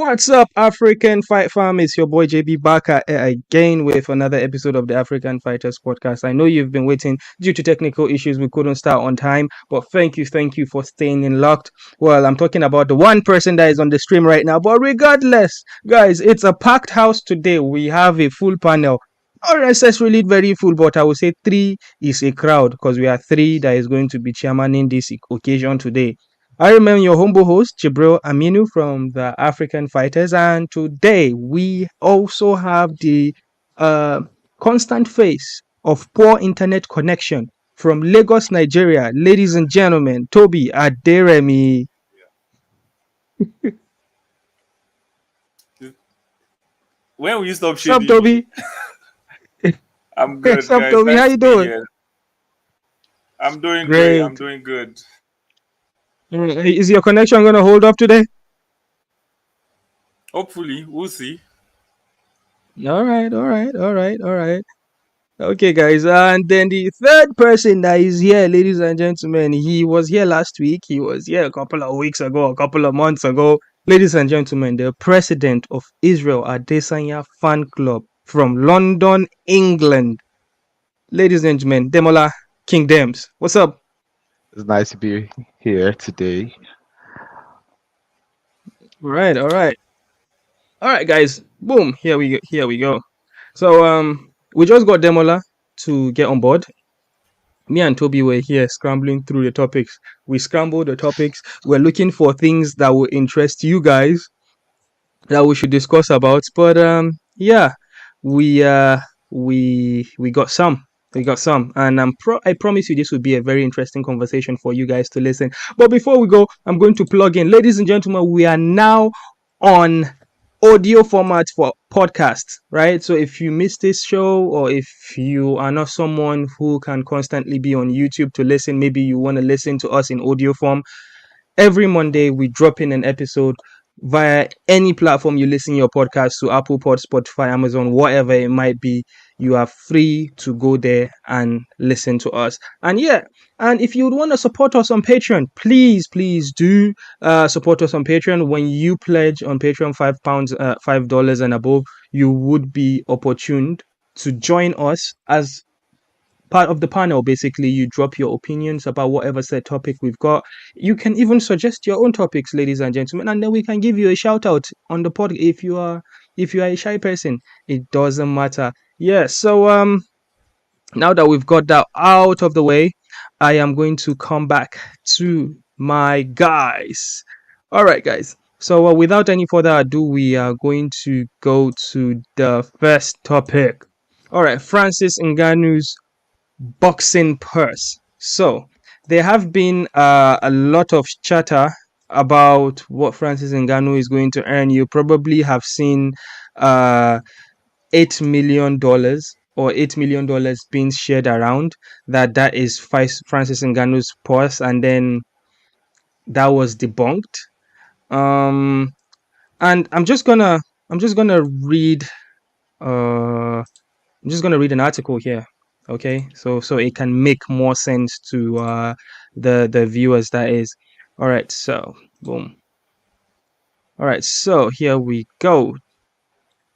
What's up, African Fight Fam? It's your boy JB back again with another episode of the African Fighters Podcast. I know you've been waiting due to technical issues. We couldn't start on time, but thank you for staying in locked. Well, I'm talking about the one person that is on the stream right now, but regardless, guys, it's a packed house today. We have a full panel. Not necessarily very full, but I would say 3 is a crowd because we are 3 that is going to be chairmaning this occasion today. I remember your humble host, Jibril Aminu from the African Fighters, and today we also have the constant face of poor internet connection from Lagos, Nigeria. Ladies and gentlemen, Tobi Aderemi. When will you stop What's up, shading Tobi? me? I'm good, What's up, guys. Tobi? Nice How you to be doing? here. I'm doing great. Great. I'm doing good. Is your connection going to hold up today? Hopefully, we'll see. All right. Okay, guys, and then the third person that is here, ladies and gentlemen, he was here last week. He was here a couple of weeks ago, a couple of months ago. Ladies and gentlemen, the president of Israel Adesanya fan club from London, England. Ladies and gentlemen, Demola King Dems. What's up? It's nice to be here today. All right, guys. Boom. Here we go. So we just got Demola to get on board. Me and Tobi were here scrambling through the topics. We scrambled the topics. We're looking for things that will interest you guys that we should discuss about. But yeah, we got some. We got some, and I promise you this will be a very interesting conversation for you guys to listen. But before we go, I'm going to plug in. Ladies and gentlemen, we are now on audio format for podcasts, right? So if you miss this show, or if you are not someone who can constantly be on YouTube to listen, maybe you want to listen to us in audio form. Every Monday we drop in an episode via any platform you listen your podcast to, Apple Pod, Spotify, Amazon, whatever it might be. You are free to go there and listen to us. And yeah, and if you would want to support us on Patreon, please do support us on Patreon. When you pledge on Patreon £5, $5 and above, you would be opportuned to join us as part of the panel. Basically, you drop your opinions about whatever said topic we've got. You can even suggest your own topics, ladies and gentlemen, and then we can give you a shout out on the pod. If you are a shy person, it doesn't matter. Yeah, so now that we've got that out of the way, I am going to come back to my guys. All right, guys. So without any further ado, we are going to go to the first topic. All right, Francis Ngannou's boxing purse. So there have been a lot of chatter about what Francis Ngannou is going to earn. You probably have seen $8 million or $8 million being shared around that is Francis Ngannou's purse, and then that was debunked. And I'm just gonna read an article here. Okay, so it can make more sense to the viewers, that is. All right, so boom. All right, so here we go.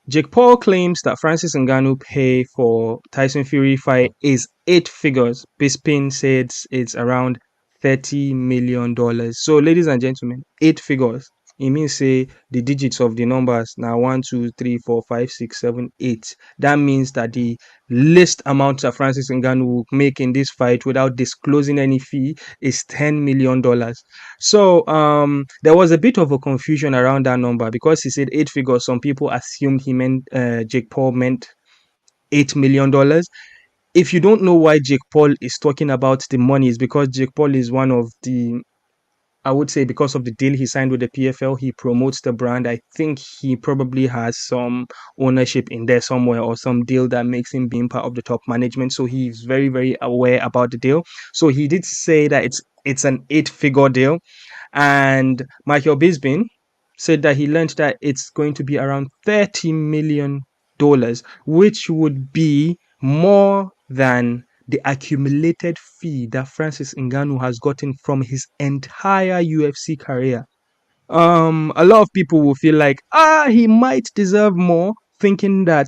Jake Paul claims that Francis Ngannou pay for Tyson Fury fight is 8 figures. Bisping said it's around $30 million. So, ladies and gentlemen, 8 figures. It means say the digits of the numbers now 1, 2, 3, 4, 5, 6, 7, 8. That means that the least amount that Francis Ngannou will make in this fight without disclosing any fee is $10 million. So there was a bit of a confusion around that number because he said 8 figures. Some people assumed he meant Jake Paul meant $8 million. If you don't know why Jake Paul is talking about the money, it's because Jake Paul is one of the, I would say, because of the deal he signed with the PFL, he promotes the brand. I think he probably has some ownership in there somewhere, or some deal that makes him being part of the top management. So he's very, very aware about the deal. So he did say that it's an 8-figure deal. And Michael Bisping said that he learned that it's going to be around $30 million, which would be more than the accumulated fee that Francis Ngannou has gotten from his entire UFC career. a lot of people will feel like he might deserve more, thinking that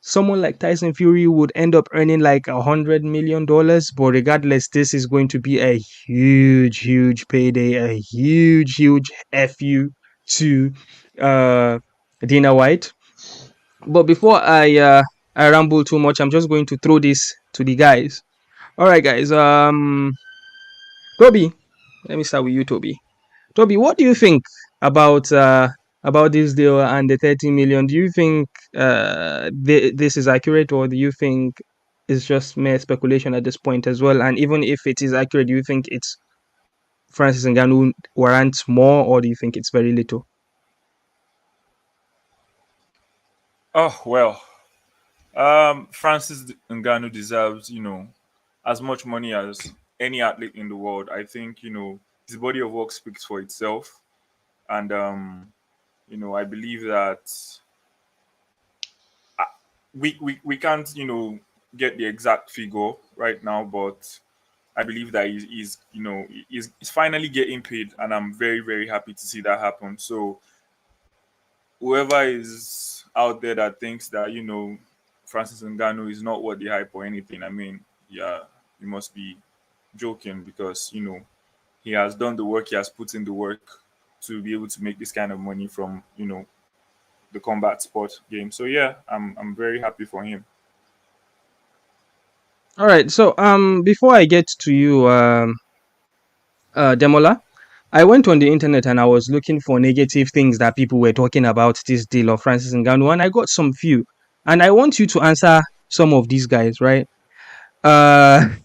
someone like Tyson Fury would end up earning like $100 million. But regardless, this is going to be a huge payday, a huge fu to Dana White. But before I ramble too much, I'm just going to throw this to the guys. All right, guys. Tobi, let me start with you, Tobi. Tobi, what do you think about this deal and the 30 million? Do you think this is accurate, or do you think it's just mere speculation at this point as well? And even if it is accurate, do you think it's Francis Ngannou warrants more, or do you think it's very little? Oh well, Francis Ngannou deserves, as much money as any athlete in the world. I think his body of work speaks for itself, and I believe that we can't get the exact figure right now, but I believe that he's finally getting paid, and I'm very very happy to see that happen. So whoever is out there that thinks that Francis Ngannou is not worth the hype or anything, I mean, yeah, you must be joking, because he has done the work, he has put in the work to be able to make this kind of money from the combat sport game. So yeah, I'm very happy for him. All right. So before I get to you, Demola, I went on the internet and I was looking for negative things that people were talking about this deal of Francis Ngannou, and I got some few. And I want you to answer some of these guys, right?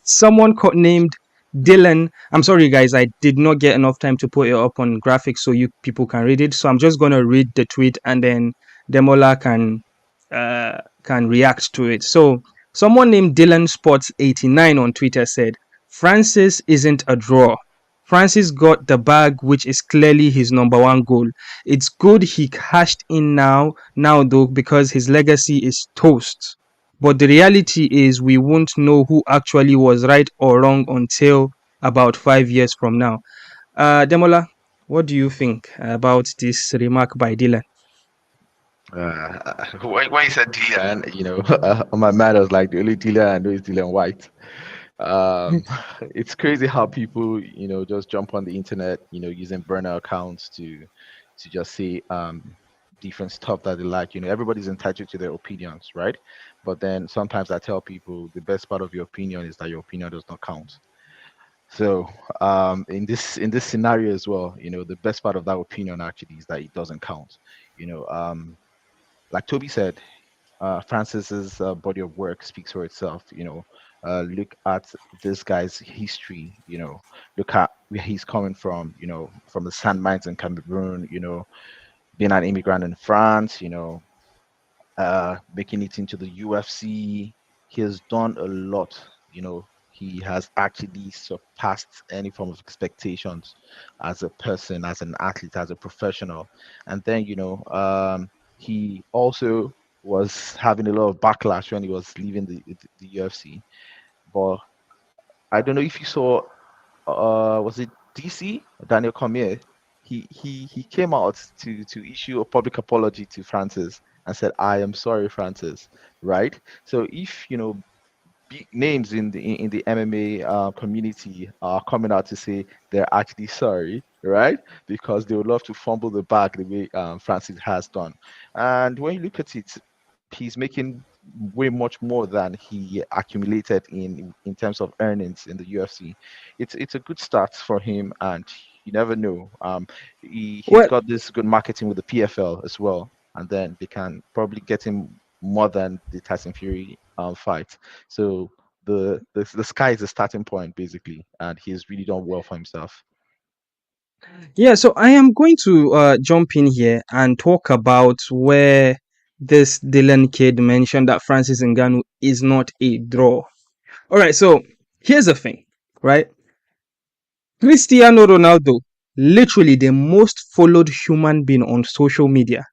Someone named Dylan. I'm sorry, guys, I did not get enough time to put it up on graphics so you people can read it. So I'm just gonna read the tweet, and then Demola can react to it. So someone named Dylan Sports 89 on Twitter said, "Francis isn't a draw. Francis got the bag, which is clearly his number one goal. It's good he cashed in now though, because his legacy is toast. But the reality is we won't know who actually was right or wrong until about 5 years from now." Demola, what do you think about this remark by Dylan? When you said Dylan, on my mind I was like, the only Dylan I know is Dylan White. Um, it's crazy how people, just jump on the internet, using burner accounts to just say different stuff that they like. Everybody's entitled to their opinions, right? But then sometimes I tell people the best part of your opinion is that your opinion does not count. So in this scenario as well, the best part of that opinion actually is that it doesn't count. You know, like Toby said, Francis's body of work speaks for itself. Look at this guy's history. Look at where he's coming from. From the sand mines in Cameroon. Being an immigrant in France. Making it into the UFC. He has done a lot. He has actually surpassed any form of expectations as a person, as an athlete, as a professional. And then, he also was having a lot of backlash when he was leaving the UFC. But I don't know if you saw, was it DC, Daniel Cormier? He came out to issue a public apology to Francis and said, "I am sorry, Francis." Right? So if big names in the MMA community are coming out to say they're actually sorry, right? Because they would love to fumble the bag the way Francis has done. And when you look at it, he's making way much more than he accumulated in terms of earnings in the UFC. It's a good start for him, and you never know. He's Well, got this good marketing with the PFL as well, and then they can probably get him more than the Tyson Fury fight. So the sky is the starting point basically, and he's really done well for himself. yeah, so I am going to jump in here and talk about where this Dylan kid mentioned that Francis Ngannou is not a draw. All right, so here's the thing, right? Cristiano Ronaldo, literally the most followed human being on social media,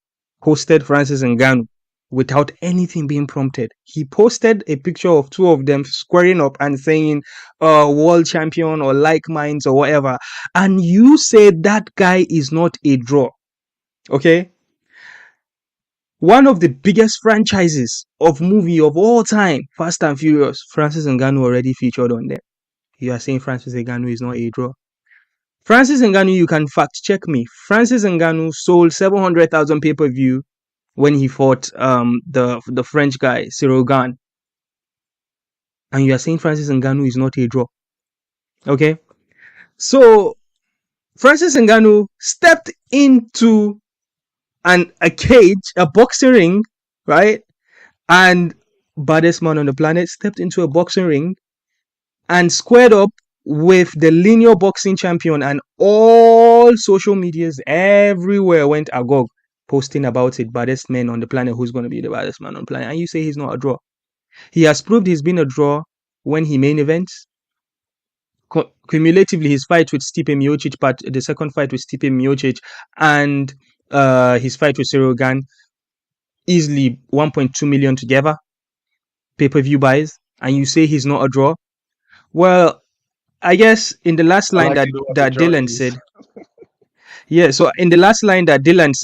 hosted Francis Ngannou. without anything being prompted. He posted a picture of two of them squaring up and saying, world champion or like minds or whatever. And you say that guy is not a draw. Okay? One of the biggest franchises of movie of all time, Fast and Furious, Francis Ngannou already featured on there. You are saying Francis Ngannou is not a draw. Francis Ngannou, you can fact check me. Francis Ngannou sold 700,000 pay-per-view when he fought the French guy, Cyril Gane. And you are saying Francis Ngannou is not a draw. Okay? So, Francis Ngannou stepped into a cage, a boxing ring, right? And baddest man on the planet stepped into a boxing ring and squared up with the linear boxing champion, and all social medias everywhere went agog posting about it. Baddest man on the planet, who's going to be the baddest man on the planet? And you say he's not a draw. He has proved he's been a draw when he main events. Cumulatively, his fight with Stipe Miocic, but the second fight with Stipe Miocic and his fight with Cyril Gane, easily 1.2 million together pay-per-view buys, and you say he's not a draw. Well, I guess in the last line that Dylan said, yeah, so in the last line that Dylan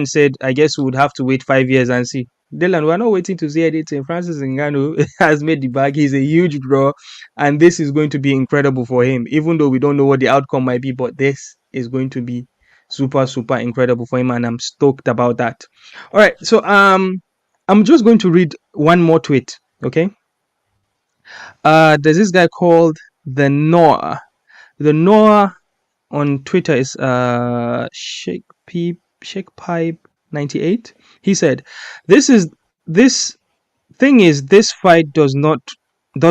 said, I guess we would have to wait 5 years and see. Dylan, we're not waiting to see anything. Francis Ngannou has made the bag. He's a huge draw, and this is going to be incredible for him, even though we don't know what the outcome might be, but this is going to be super, super incredible for him, and I'm stoked about that. All right, so I'm just going to read one more tweet, okay? There's this guy called the Noah. The Noah on Twitter is ShakePipe98. He said, this fight does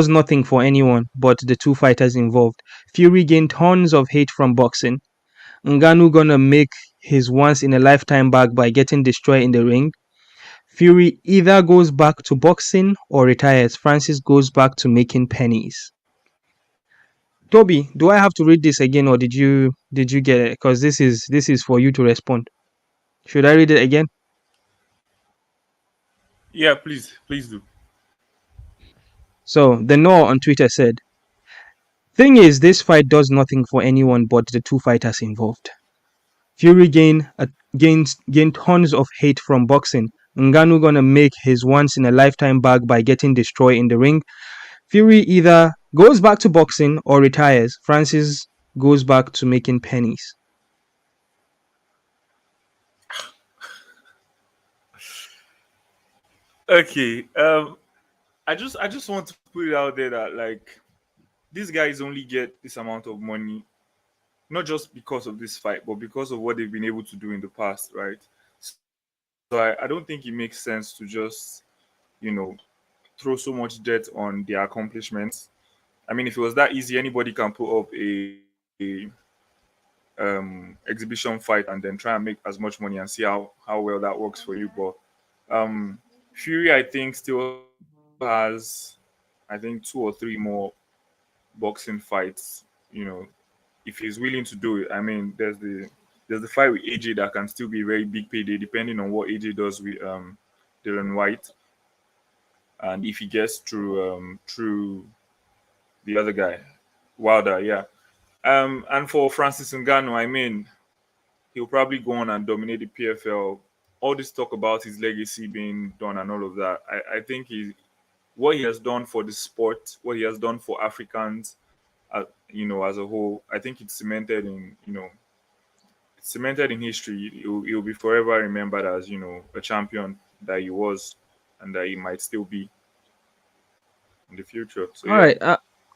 nothing for anyone but the two fighters involved. Fury gained tons of hate from boxing. Ngannou gonna make his once in a lifetime bag by getting destroyed in the ring. Fury either goes back to boxing or retires. Francis goes back to making pennies. Toby, do I have to read this again, or did you get it? Because this is for you to respond. Should I read it again? Yeah, please do. So the Noah on Twitter said, "Thing is, this fight does nothing for anyone but the two fighters involved. Fury gained tons of hate from boxing. Ngannou gonna make his once in a lifetime bag by getting destroyed in the ring. Fury either goes back to boxing or retires. Francis goes back to making pennies." Okay. I just want to put it out there that, like, these guys only get this amount of money not just because of this fight, but because of what they've been able to do in the past, right? So I don't think it makes sense to just, throw so much debt on their accomplishments. I mean, if it was that easy, anybody can put up a exhibition fight and then try and make as much money and see how well that works for you. But Fury, I think, still has, I think, 2 or 3 more boxing fights. If he's willing to do it. I mean, there's the fight with AJ that can still be a very big payday, depending on what AJ does with Dylan White, and if he gets through the other guy, Wilder, yeah. And for Francis Ngannou, I mean, he'll probably go on and dominate the PFL. All this talk about his legacy being done and all of that, I think what he has done for the sport, what he has done for Africans, as a whole, I think it's cemented in history. He'll be forever remembered as, a champion that he was and that he might still be in the future. So, all right.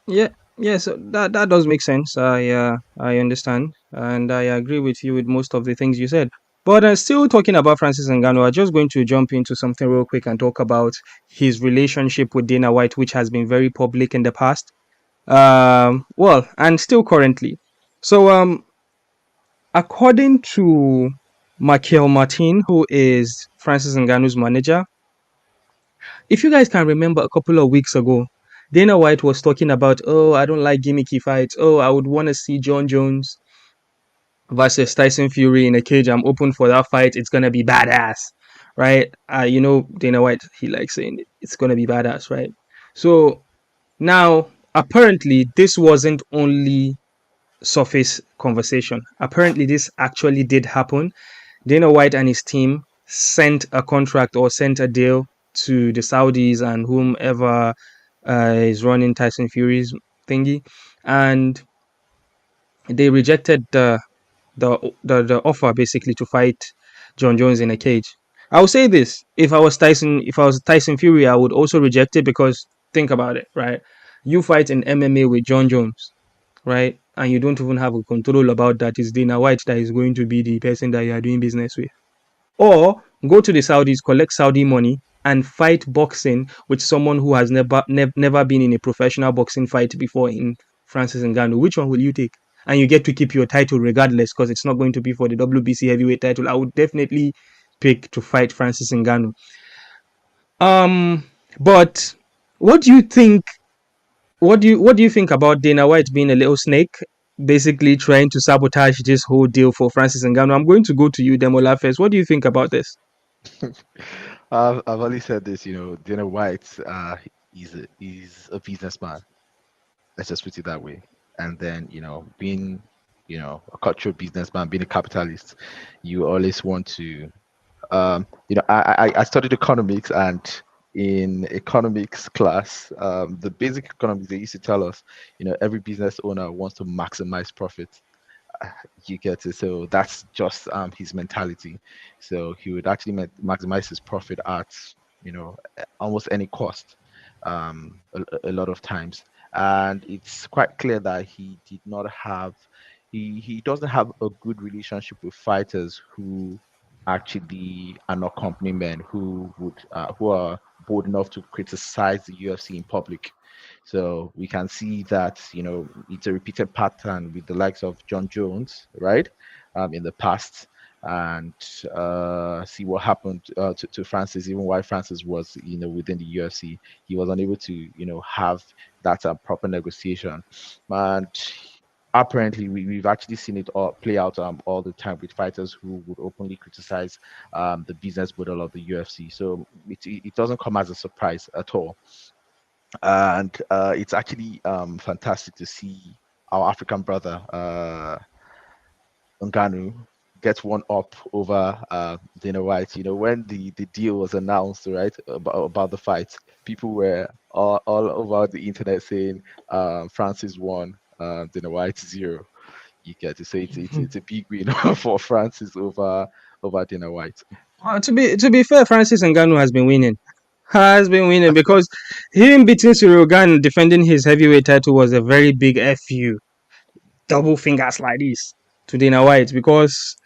Yeah. So that does make sense. I understand, and I agree with you with most of the things you said. But still talking about Francis Ngannou, I'm just going to jump into something real quick and talk about his relationship with Dana White, which has been very public in the past. Well, and still currently. So, according to Marquel Martin, who is Francis Ngannou's manager, if you guys can remember a couple of weeks ago, Dana White was talking about, I don't like gimmicky fights. I would want to see John Jones versus Tyson Fury in a cage. I'm open for that fight. It's gonna be badass, right? You know, Dana White, he likes saying it's gonna be badass, right? So now, apparently, this wasn't only surface conversation. Apparently, this actually did happen. Dana White and his team sent a contract or sent a deal to the Saudis and whomever is running Tyson Fury's thingy, and they rejected the offer basically to fight John Jones in a cage. I will say this: if I was Tyson Fury, I would also reject it because think about it, right? You fight in MMA with John Jones, right? And you don't even have a control about that. It's Dana White that is going to be the person that you are doing business with. Or go to the Saudis, collect Saudi money, and fight boxing with someone who has never been in a professional boxing fight before in Francis Ngannou. Which one will you take? And you get to keep your title regardless because it's not going to be for the WBC heavyweight title. I would definitely pick to fight Francis Ngannou. But what do you think? What do you think about Dana White being a little snake, basically trying to sabotage this whole deal for Francis Ngannou? I'm going to go to you, Demola, first. What do you think about this? I've already said this, Dana White is a businessman. Let's just put it that way. And then, being, a cutthroat businessman, being a capitalist, you always want to, I studied economics, and in economics class, the basic economics, they used to tell us, every business owner wants to maximize profit. You get it. So that's just his mentality. So he would actually maximize his profit at almost any cost, a lot of times. And it's quite clear that he did not have he doesn't have a good relationship with fighters who actually are not company men, who are bold enough to criticize the UFC in public. So we can see that it's a repeated pattern with the likes of John Jones, right, in the past, and see what happened to Francis. Even while Francis was within the UFC, he was unable to have that proper negotiation, and apparently we've actually seen it all play out all the time with fighters who would openly criticize the business model of the UFC. So it doesn't come as a surprise at all. And it's actually fantastic to see our African brother Ngannou get one up over Dana White. When the deal was announced, right, about the fight, people were all over the internet saying Francis won, Dana White 0. You get to say it's a big win for Francis over Dana White. To be fair, Francis Ngannou has been winning. Because him beating Cyril Gane defending his heavyweight title was a very big FU. Double fingers like this to Dana White, because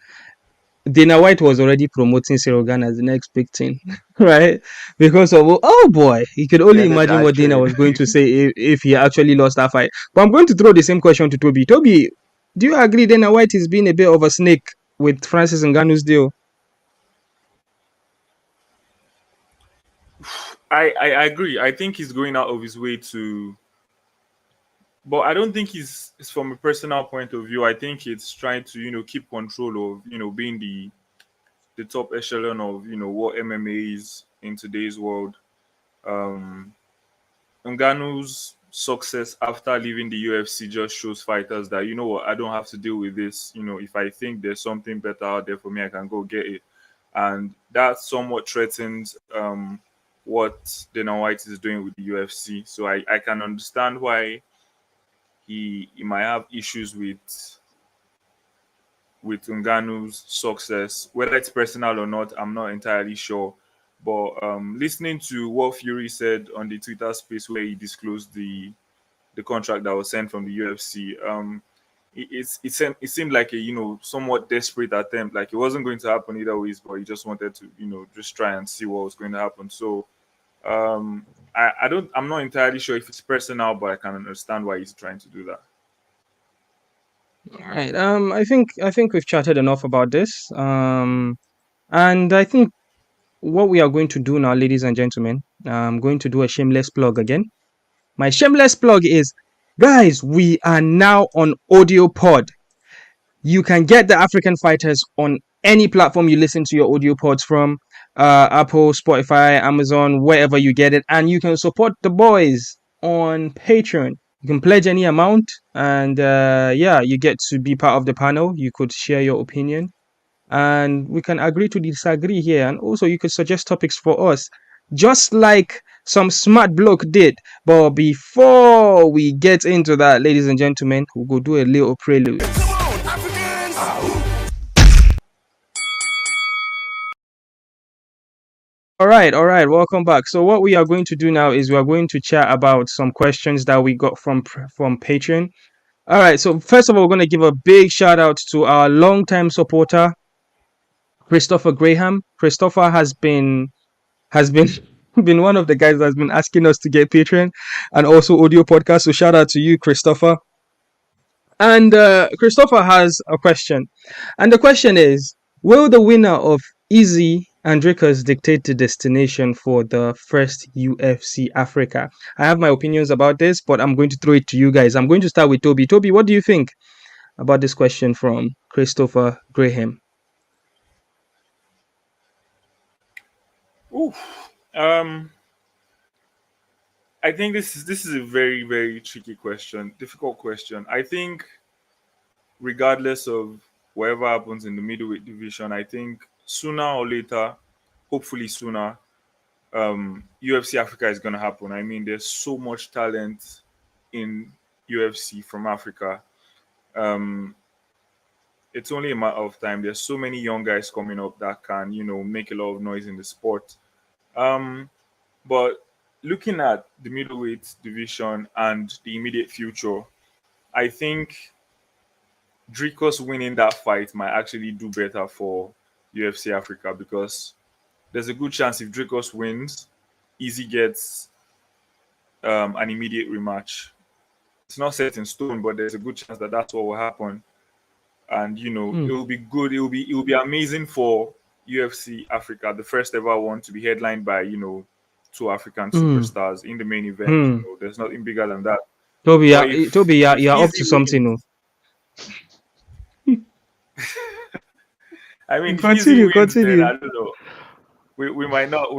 Dana White was already promoting Cyril Gane as the next big thing, right? Because of, oh boy, he could only imagine what Dana was going to say if he actually lost that fight. But I'm going to throw the same question to Tobi. Tobi, do you agree Dana White is being a bit of a snake with Francis Ngannou's deal? I agree. I think he's going out of his way to, but I don't think it's from a personal point of view. I think it's trying to keep control of being the top echelon of what MMA is in today's world. Ngannou's success after leaving the UFC just shows fighters that what, I don't have to deal with this. If I think there's something better out there for me, I can go get it, and that somewhat threatens what Dana White is doing with the UFC. So I can understand why he might have issues with Ngannou's success. Whether it's personal or not, I'm not entirely sure. But listening to what Fury said on the Twitter space where he disclosed the contract that was sent from the UFC, it seemed like a somewhat desperate attempt. Like it wasn't going to happen either ways, but he just wanted to just try and see what was going to happen. So I'm not entirely sure if it's personal, but I can understand why he's trying to do that. All right. I think we've chatted enough about this. And I think what we are going to do now, ladies and gentlemen, I'm going to do a shameless plug again. My shameless plug is, guys, we are now on Audio Pod. You can get the African Fighters on any platform you listen to your audio pods from. Apple, Spotify, Amazon, wherever you get it. And you can support the boys on Patreon. You can pledge any amount, and you get to be part of the panel. You could share your opinion, and we can agree to disagree here. And also, you could suggest topics for us, just like some smart bloke did. But before we get into that, ladies and gentlemen, we'll go do a little prelude. All right, welcome back. So what we are going to do now is we are going to chat about some questions that we got from Patreon. All right, so first of all, we're going to give a big shout out to our longtime supporter, Christopher Graham. Christopher has been been one of the guys that's been asking us to get Patreon and also audio podcast. So shout out to you, Christopher. And Christopher has a question, and the question is: will the winner of Easy and Dricus dictate the destination for the first UFC Africa? I have my opinions about this, but I'm going to throw it to you guys. I'm going to start with Tobi. Tobi, what do you think about this question from Christopher Graham? Ooh, I think this is a very, very tricky question, difficult question. I think regardless of whatever happens in the middleweight division, I think sooner or later, hopefully sooner, UFC Africa is going to happen. I mean, there's so much talent in UFC from Africa. It's only a matter of time. There's so many young guys coming up that can, make a lot of noise in the sport. But looking at the middleweight division and the immediate future, I think Dricus winning that fight might actually do better for UFC Africa, because there's a good chance if Dricus wins, Easy gets an immediate rematch. It's not set in stone, but there's a good chance that that's what will happen. And it will be good. It will be amazing for UFC Africa, the first ever one to be headlined by two African superstars in the main event. There's nothing bigger than that. Tobi, you're up to something. No? I mean, continue. Then, I don't know. We might not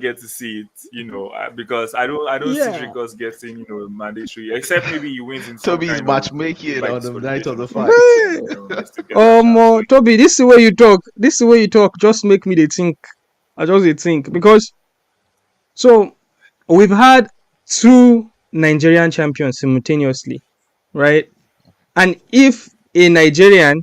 get to see it, because I don't see Dricus getting mandatory, except maybe he wins in some Tobi's matchmaking on the night of the fight. Tobi, this is the way you talk. Just make me think. I just think, because so we've had two Nigerian champions simultaneously, right? And if a Nigerian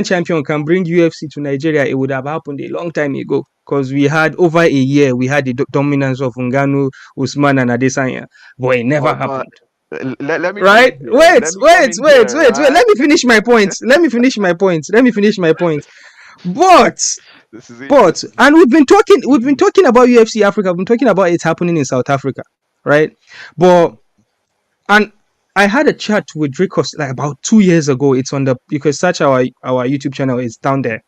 champion can bring UFC to Nigeria, it would have happened a long time ago, because we had over a year, we had the dominance of Ngannou, Usman, and Adesanya, but it never happened. Let me right? Wait. Let me finish my point. But and we've been talking about UFC Africa. We've been talking about it happening in South Africa, right? And I had a chat with Dricus like about 2 years ago. It's on you can search our YouTube channel. It's down there.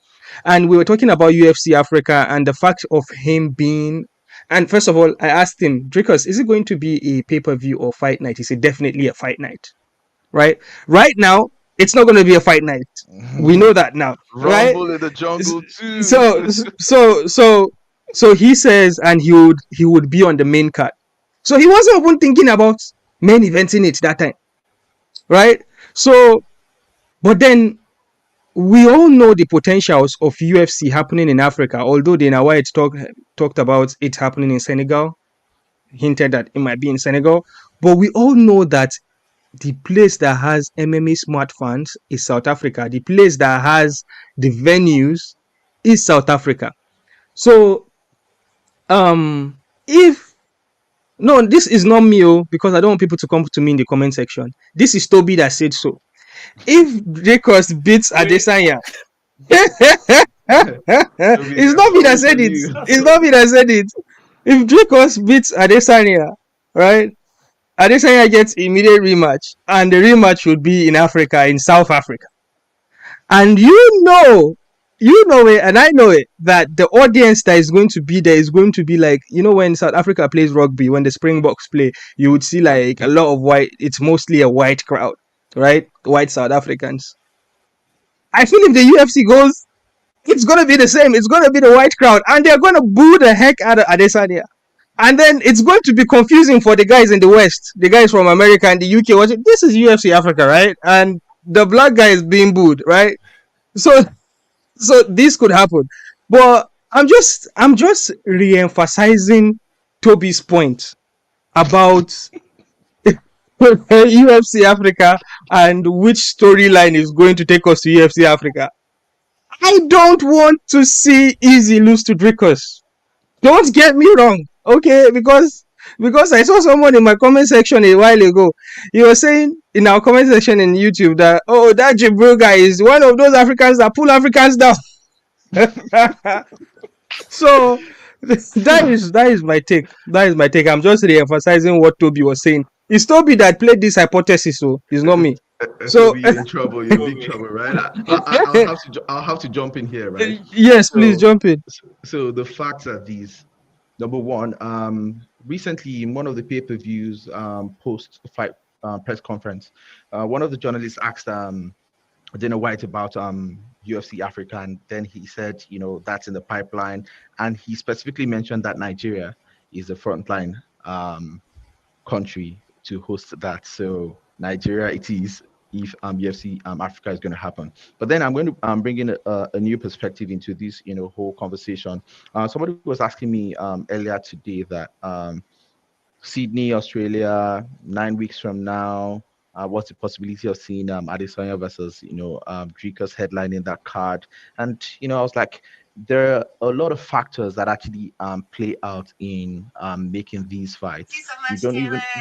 And we were talking about UFC Africa and the fact of him being. And first of all, I asked him, Dricus, is it going to be a pay-per-view or fight night? He said, definitely a fight night. Right? Right now, it's not going to be a fight night. We know that now. Rumble right? in the jungle too. So he says, and he would be on the main card. So he wasn't even thinking about main eventing it that time. Right? So, but then we all know the potentials of UFC happening in Africa, although Dana White talked about it happening in Senegal, hinted that it might be in Senegal. But we all know that the place that has MMA smart fans is South Africa. The place that has the venues is South Africa. So, this is not me, because I don't want people to come to me in the comment section. This is Tobi that said so. If Dricus beats Adesanya, it's not me that said it. It's not me that said it. If Dricus beats Adesanya, right? Adesanya gets immediate rematch, and the rematch would be in Africa, in South Africa. And you know it, and I know it, that the audience that is going to be there is going to be like, when South Africa plays rugby, when the Springboks play, you would see like a lot of white. It's mostly a white crowd. Right? White South Africans. I feel if the UFC goes it's gonna be the same. It's gonna be the white crowd, and they're gonna boo the heck out of Adesanya. And then it's going to be confusing for the guys in the West, the guys from America and the UK. Watching, this is UFC Africa, right? And the black guy is being booed, right? So this could happen. But I'm just re-emphasizing Tobi's point about UFC Africa and which storyline is going to take us to UFC Africa. I don't want to see Easy lose to Dricus. Don't get me wrong, okay? Because I saw someone in my comment section a while ago. He was saying in our comment section in YouTube that that Jibril guy is one of those Africans that pull Africans down. So that is my take. That is my take. I'm just re-emphasizing what Tobi was saying. It's Tobi that played this hypothesis, so it's not me. So you're in trouble. You're in big trouble, right? I'll have to jump in here, right? Yes, please jump in. So the facts are these. Number one, recently in one of the pay-per-views post-fight press conference, one of the journalists asked Dana White about UFC Africa, and then he said, that's in the pipeline, and he specifically mentioned that Nigeria is the frontline country to host that. So Nigeria it is if UFC Africa is going to happen. But then I'm going to bring in a new perspective into this whole conversation. Somebody was asking me earlier today that Sydney, Australia, 9 weeks from now, what's the possibility of seeing Adesanya versus Dricus headlining that card? And I was like, there are a lot of factors that actually play out in making these fights. You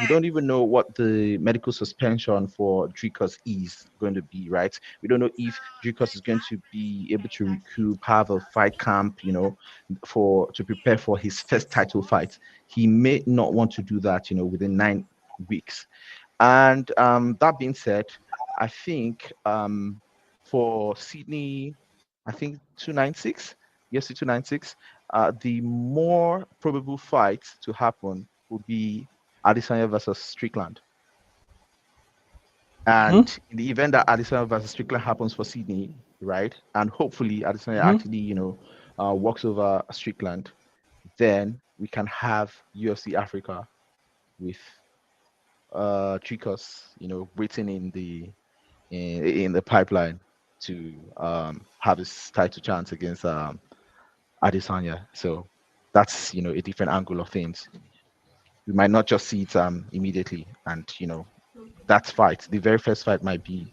don't even know what the medical suspension for Dricus is going to be, right? We don't know if Dricus is going to be able to recoup, have a fight camp, to prepare for his first title fight. He may not want to do that, within 9 weeks. And that being said, I think for Sydney, I think 296. UFC 296, the more probable fight to happen would be Adesanya versus Strickland. And in the event that Adesanya versus Strickland happens for Sydney, right, and hopefully Adesanya actually, walks over Strickland, then we can have UFC Africa with Dricus, waiting in the pipeline to have his title chance against Adesanya. So that's a different angle of things. We might not just see it immediately, and that fight, the very first fight, might be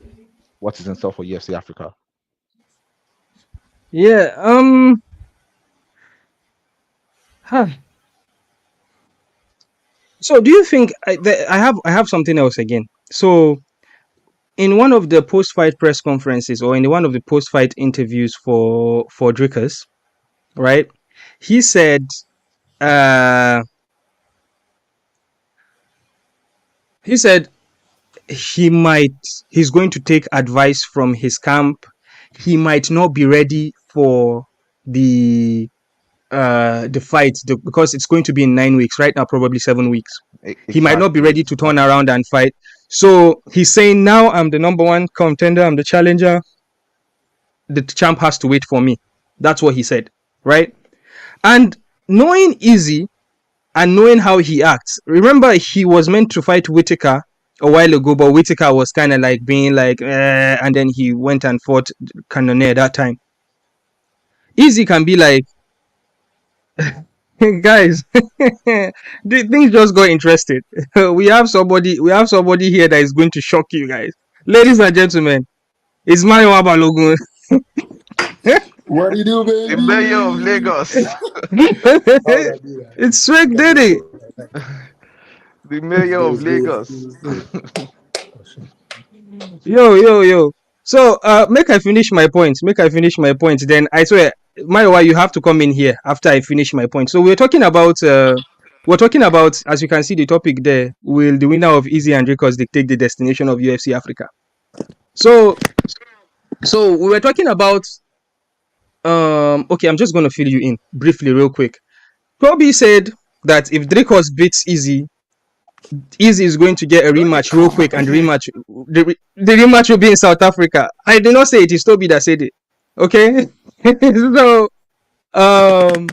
what is in store for UFC Africa. Yeah. So do you think I have something else again? So in one of the post-fight press conferences, or in one of the post-fight interviews for Dricus, right? He said he's going to take advice from his camp. He might not be ready for the fight because it's going to be in 9 weeks. Right now, probably 7 weeks. Exactly. He might not be ready to turn around and fight. So he's saying, now I'm the number one contender. I'm the challenger. The champ has to wait for me. That's what he said, right? And knowing Easy and knowing how he acts, remember he was meant to fight Whittaker a while ago, but Whittaker was kind of like being like, and then he went and fought Cannonier that time. Easy can be like, guys, things just got interested. we have somebody here that is going to shock you guys. Ladies and gentlemen, it's Mario Abalogun. What do you do, baby? The mayor of Lagos. It's Swig Diddy. The mayor of Lagos. Yo. So, make I finish my point. Then I swear, Mayowa, you have to come in here after I finish my point. So we're talking about, as you can see, the topic there. Will the winner of Easy and Dricus dictate the destination of UFC Africa? So we were talking about. Okay, I'm just gonna fill you in briefly, real quick. Tobi said that if Dricus beats Easy is going to get a rematch real quick, and the rematch will be in South Africa. I did not say it. It's Tobi that said it. Okay, so and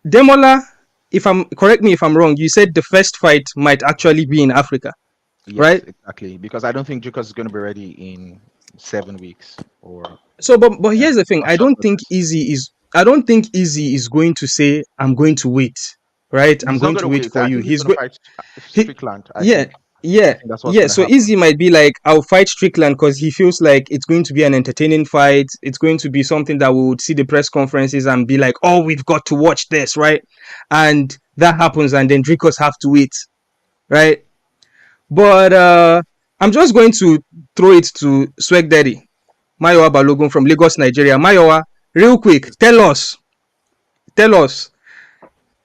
Demola, if I'm correct me if I'm wrong, you said the first fight might actually be in Africa, Yes, right? exactly. Because I don't think Dricus is going to be ready in 7 weeks or So, but yeah, here's the thing: a short notice. I don't think Easy is going to say, "I'm going to wait," right? I'm He's not going going to to wait wait. for I you. think he's He's going to going. fight He, Strickland. yeah, I yeah, think that's what's yeah. going to So happen. Easy might be like, "I'll fight Strickland" because he feels like it's going to be an entertaining fight. It's going to be something that we would see the press conferences and be like, "Oh, we've got to watch this," right? And that happens, and then Dricus have to wait, right? But I'm just going to throw it to Swag Daddy, Mayowa Balogun from Lagos, Nigeria. Mayowa, real quick, tell us,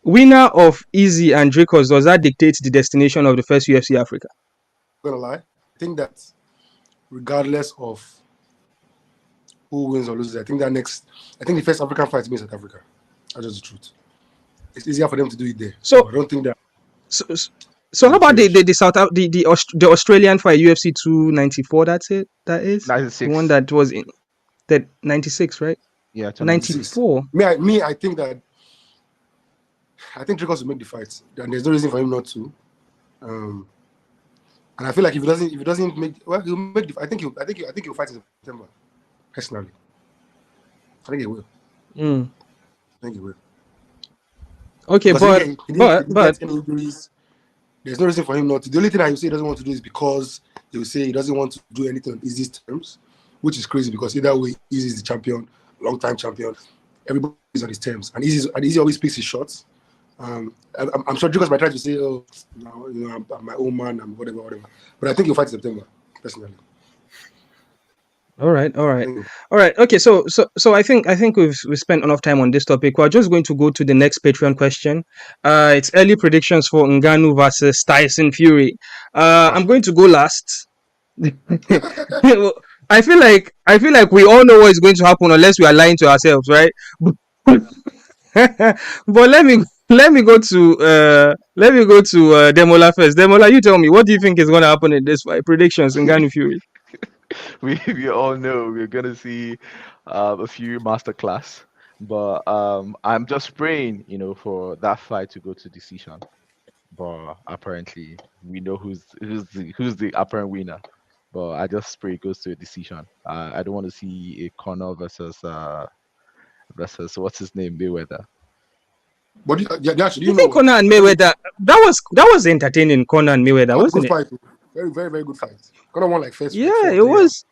winner of Easy and Dricus, does that dictate the destination of the first UFC Africa? I'm gonna lie. I think that regardless of who wins or loses, I think the first African fight is in South Africa. That's just the truth. It's easier for them to do it there. So, I don't think that. so how about the Australian fight, UFC 294? That's it. That is the 96. one that was in that 96, right? Yeah, Or 96. 94. I think Dricus will make the fight, and there's no reason for him not to. And I feel like if he doesn't make, well, he'll make the. I think he'll fight in September. Personally, I think he will. Mm. I think he will. Okay, Because he didn't but get any injuries. There's no reason for him not to. The only thing I will say he doesn't want to do is because he will say he doesn't want to do anything on Easy's terms, which is crazy because either way, Easy is the champion, long-time champion. Everybody is on his terms, and Easy always picks his shots. I'm sure Dricus might try to say, "Oh, no, I'm my own man, I'm whatever." But I think he'll fight in September, personally. all right. Okay, so I think we've spent enough time on this topic. We're just going to go to the next Patreon question. It's early predictions for Ngannou versus Tyson Fury. I'm going to go last. I feel like we all know what is going to happen unless we are lying to ourselves, right? But let me go to Demola first. Demola, you tell me, what do you think is going to happen in this fight? Predictions, Ngannou Fury. We all know we're gonna see a Fury masterclass, but I'm just praying, for that fight to go to decision. But apparently, we know who's the apparent winner. But I just pray it goes to a decision. I don't want to see a Conor versus what's his name, Mayweather. But actually, You think Conor and Mayweather, that was entertaining, Conor and Mayweather, that was a wasn't good it? fight. Very, very, very good fight. Conor won like first. Yeah, four, it was.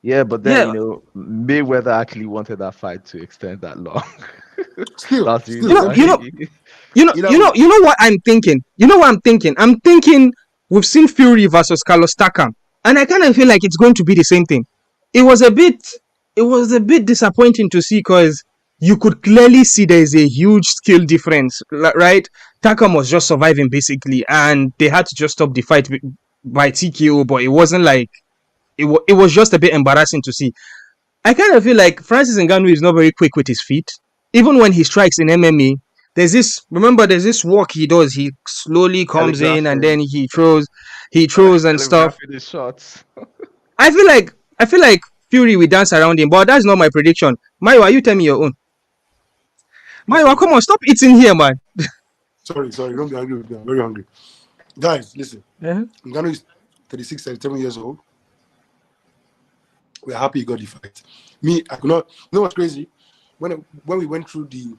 Yeah, but then Yeah, Mayweather actually wanted that fight to extend that long. Still, That's the still, reason you know, why. you know, you know what I'm thinking. I'm thinking we've seen Fury versus Carlos Takam, and I kind of feel like it's going to be the same thing. It was a bit disappointing to see because you could clearly see there is a huge skill difference, right? Takam was just surviving basically, and they had to just stop the fight by TKO, but it wasn't like it was just a bit embarrassing to see. I kind of feel like Francis Ngannou is not very quick with his feet. Even when he strikes in MMA, there's this walk he does. He slowly comes in and then Telegraphing, he throws and stuff. telegraphing the shots. I feel like Fury will dance around him, but that's not my prediction. Maiwa, you tell me your own. Maiwa, come on, stop eating here, man. Sorry, don't be angry with me. I'm very hungry. Guys, listen. Ngannou is 36, 37 years old. We're happy he got the fight. Me, I could not. You know what's crazy? When we went through the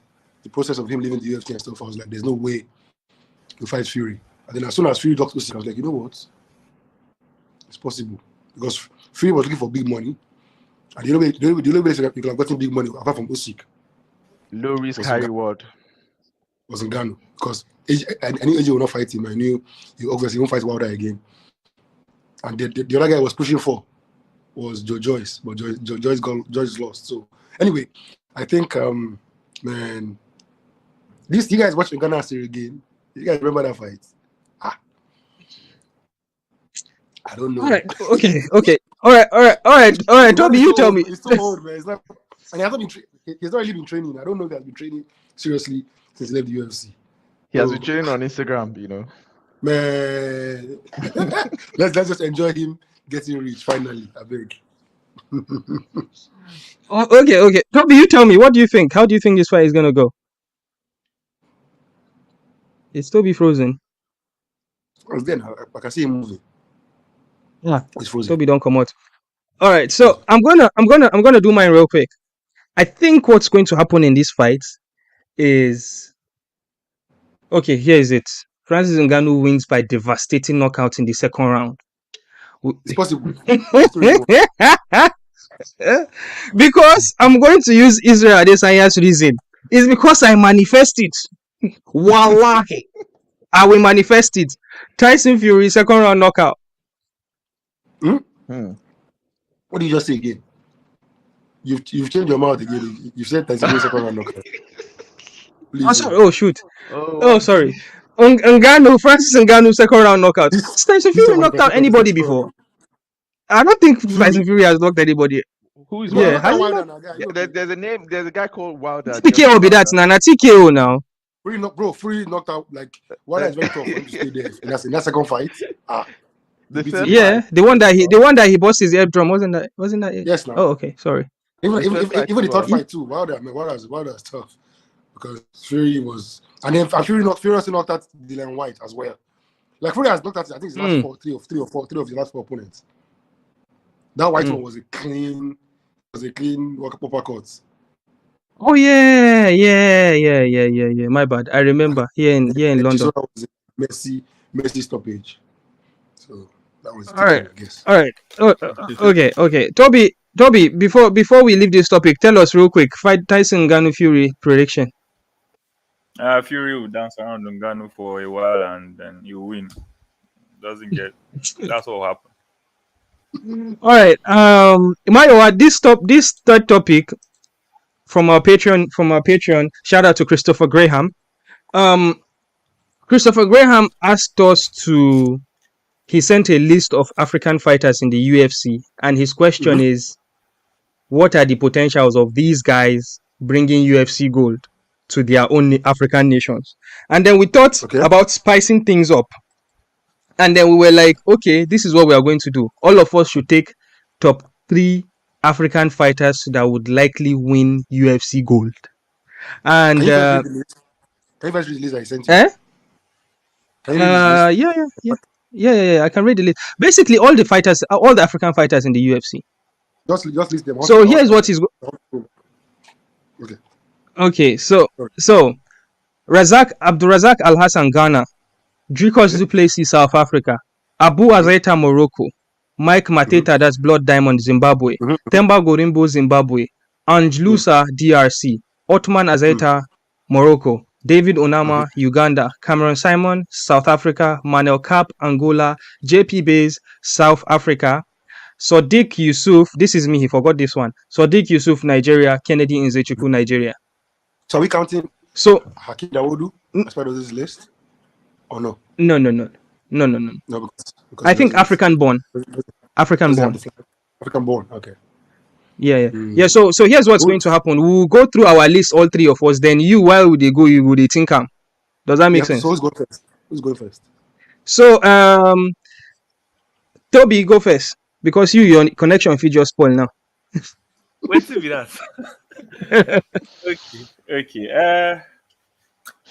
process of him leaving the UFC and stuff, I was like, there's no way he'll fight Fury. And then as soon as Fury got Usyk, I was like, you know what? It's possible. Because Fury was looking for big money. And the only way you can have gotten big money apart from Usyk Low risk, high reward. was Ngannou. Because I knew AJ will not fight him. I knew he obviously won't fight Wilder again. And the other guy was pushing for was Joe Joyce, but Joyce lost. So anyway, I think man, you guys watch Ngannou series again. You guys remember that fight? I don't know. All right, okay. All right. Tobi, you tell me. He's so old, man. It's not, and he hasn't been. He's not really been training. I don't know if he has been training seriously since he left the UFC. He has been training on Instagram, Man, let's just enjoy him getting rich finally. I beg. Oh, okay. Tobi, you tell me. What do you think? How do you think this fight is gonna go? Is Tobi frozen? Then I can see him moving. Yeah, It's frozen. Tobi don't come out. All right, so I'm gonna do mine real quick. I think what's going to happen in this fight is okay. Here is it. Francis Ngannou wins by devastating knockout in the second round. It's possible. The story is more. Because I'm going to use Israel Adesanya's reason. It's because I manifest it. Wallahi. I will manifest it. Tyson Fury, second round knockout. What did you just say again? You've changed your mouth again. You've said Tyson Fury second round knockout. Oh, sorry. Oh, shoot. Oh, Sorry. Ngannou, Francis Ngannou, second round knockout. Tyson Fury knocked out anybody before. I don't think Tyson Fury has knocked anybody. Who is Yeah, Wilder? has he Yeah, there's a name. There's a guy called Wilder. TKO be that, Nana. TKO now. Fury knocked out, like, Wilder is very tough for him to stay there. In that second fight. The beat third him. Yeah, the one that he bust his ear drum, wasn't that it? Yes, now. Oh, okay, sorry. Even The first fight the too, third fight too. Wilder is tough because Fury was, and then Fury also knocked out Dylan White as well. Like Fury has knocked out, I think his last three of the last four opponents. That White one was a clean uppercut. Oh yeah. My bad. I remember here in London. That was a messy stoppage. So that was All right. I guess. All right. Okay. Tobi, before we leave this topic, tell us real quick. Fight Tyson Ngannou Fury prediction. Fury will dance around Ngannou for a while and then you win. Doesn't get. That's what will happen. All right. Mayowa, this third topic from our Patreon. Shout out to Christopher Graham. Christopher Graham asked us to. He sent a list of African fighters in the UFC, and his question is, what are the potentials of these guys bringing UFC gold to their own African nations? And then we thought about spicing things up. And then we were like, okay, this is what we are going to do. All of us should take top 3 African fighters that would likely win UFC gold. And Can you first read the list I sent you? Can you read this list? Yeah. I can read the list. Basically, all the African fighters in the UFC. Just list them. So here's what is. Okay. So Abdurazak Al Hassan, Ghana. Dricus Duplessis, South Africa. Abu Azaita, Morocco. Mike Mateta, that's Blood Diamond, Zimbabwe. Themba Gorimbo, Zimbabwe. Ange Lusa, DRC. Otman Azaita, Morocco. David Onama, Uganda. Cameron Simon, South Africa. Manel Cap, Angola. JP Bays, South Africa. Sadiq Yusuf, this is me, he forgot this one. Sadiq Yusuf, Nigeria. Kennedy Nzechukwu, Nigeria. So are we counting Hakeem Dawodu as part of this list? Or no? No. No, because I think African born. African born, okay. Yeah. So here's what's going to happen. We'll go through our list, all 3 of us. Then while they go, you would think them. Does that make sense? So who's going first? So Tobi, go first. Because your connection feed just spoil now. Wait till be that. Okay.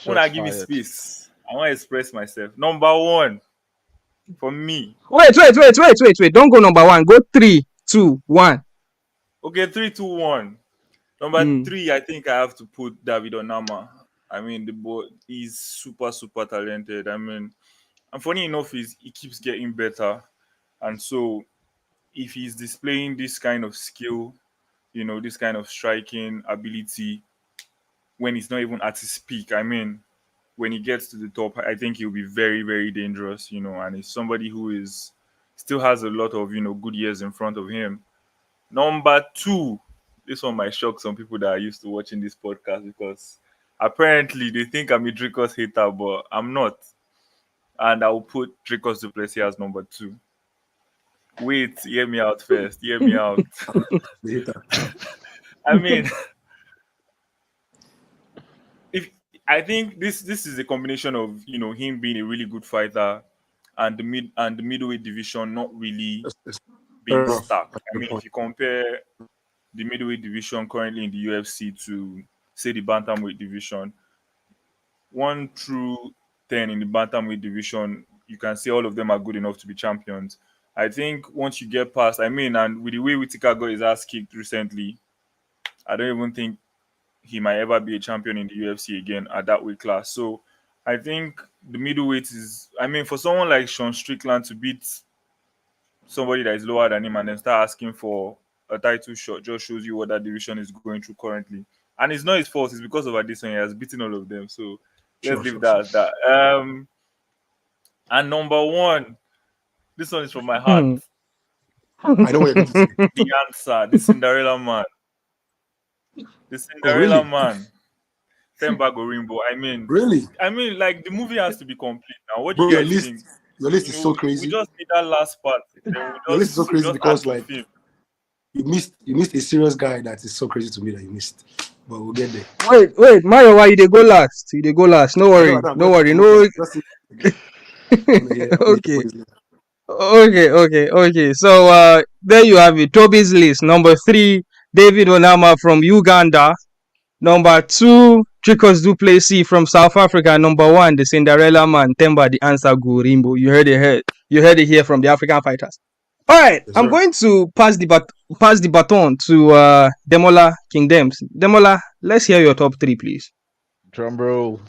When I give me space, I want to express myself. Number 1 for me. Wait. Don't go number 1. Go 3, 2, 1. Okay, 3, 2, 1. Number 3, I think I have to put David Onama. I mean, the boy is super, super talented. I mean, and funny enough, he keeps getting better. And so, if he's displaying this kind of skill, this kind of striking ability, when he's not even at his peak, I mean, when he gets to the top, I think he'll be very, very dangerous, and he's somebody who still has a lot of, good years in front of him. Number 2, this one might shock some people that are used to watching this podcast because apparently they think I'm a Dricus hater, but I'm not. And I will put Dricus Duplessis as number 2. Wait, hear me out first. Hear me out. I mean, I think this is a combination of him being a really good fighter and the middleweight division not really That's fair being enough. stacked. That's I the mean, point. if you compare the middleweight division currently in the UFC to say the bantamweight division, 1 through 10 in the bantamweight division, you can say all of them are good enough to be champions. I think once you get past, I mean, and with the way Whittaker got his ass kicked recently, I don't even think he might ever be a champion in the UFC again at that weight class. So I think the middleweight is, I mean, for someone like Sean Strickland to beat somebody that is lower than him and then start asking for a title shot just shows you what that division is going through currently. And it's not his fault, it's because of Adesanya. He has beaten all of them. So let's leave that as that. And number 1, this one is from my heart. I know what you're going to say. The answer, the Cinderella man. The Cinderella really? man. Themba Gorimbo. I mean, Really? like the movie has to be complete now. What do Bro, you your guys list, think? your list You is know, so we crazy. just need that last part. Then Your list is so we crazy just because, add to like, film. you missed a serious guy that is so crazy to me that you missed. But we'll get there. Wait, Mario, why you dey go last? You dey go last. No I worry, know, no worry. No. Okay, okay. So there you have it. Tobi's list. Number 3, David Onama from Uganda. Number 2, Dricus Duplessis from South Africa. Number 1, the Cinderella man, Themba the Answer Gorimbo. You heard it here. You heard it here from the African fighters. All right, Yes, I'm sir. going to pass the baton to Demola King Dems. Demola, let's hear your top 3, please. Drum roll.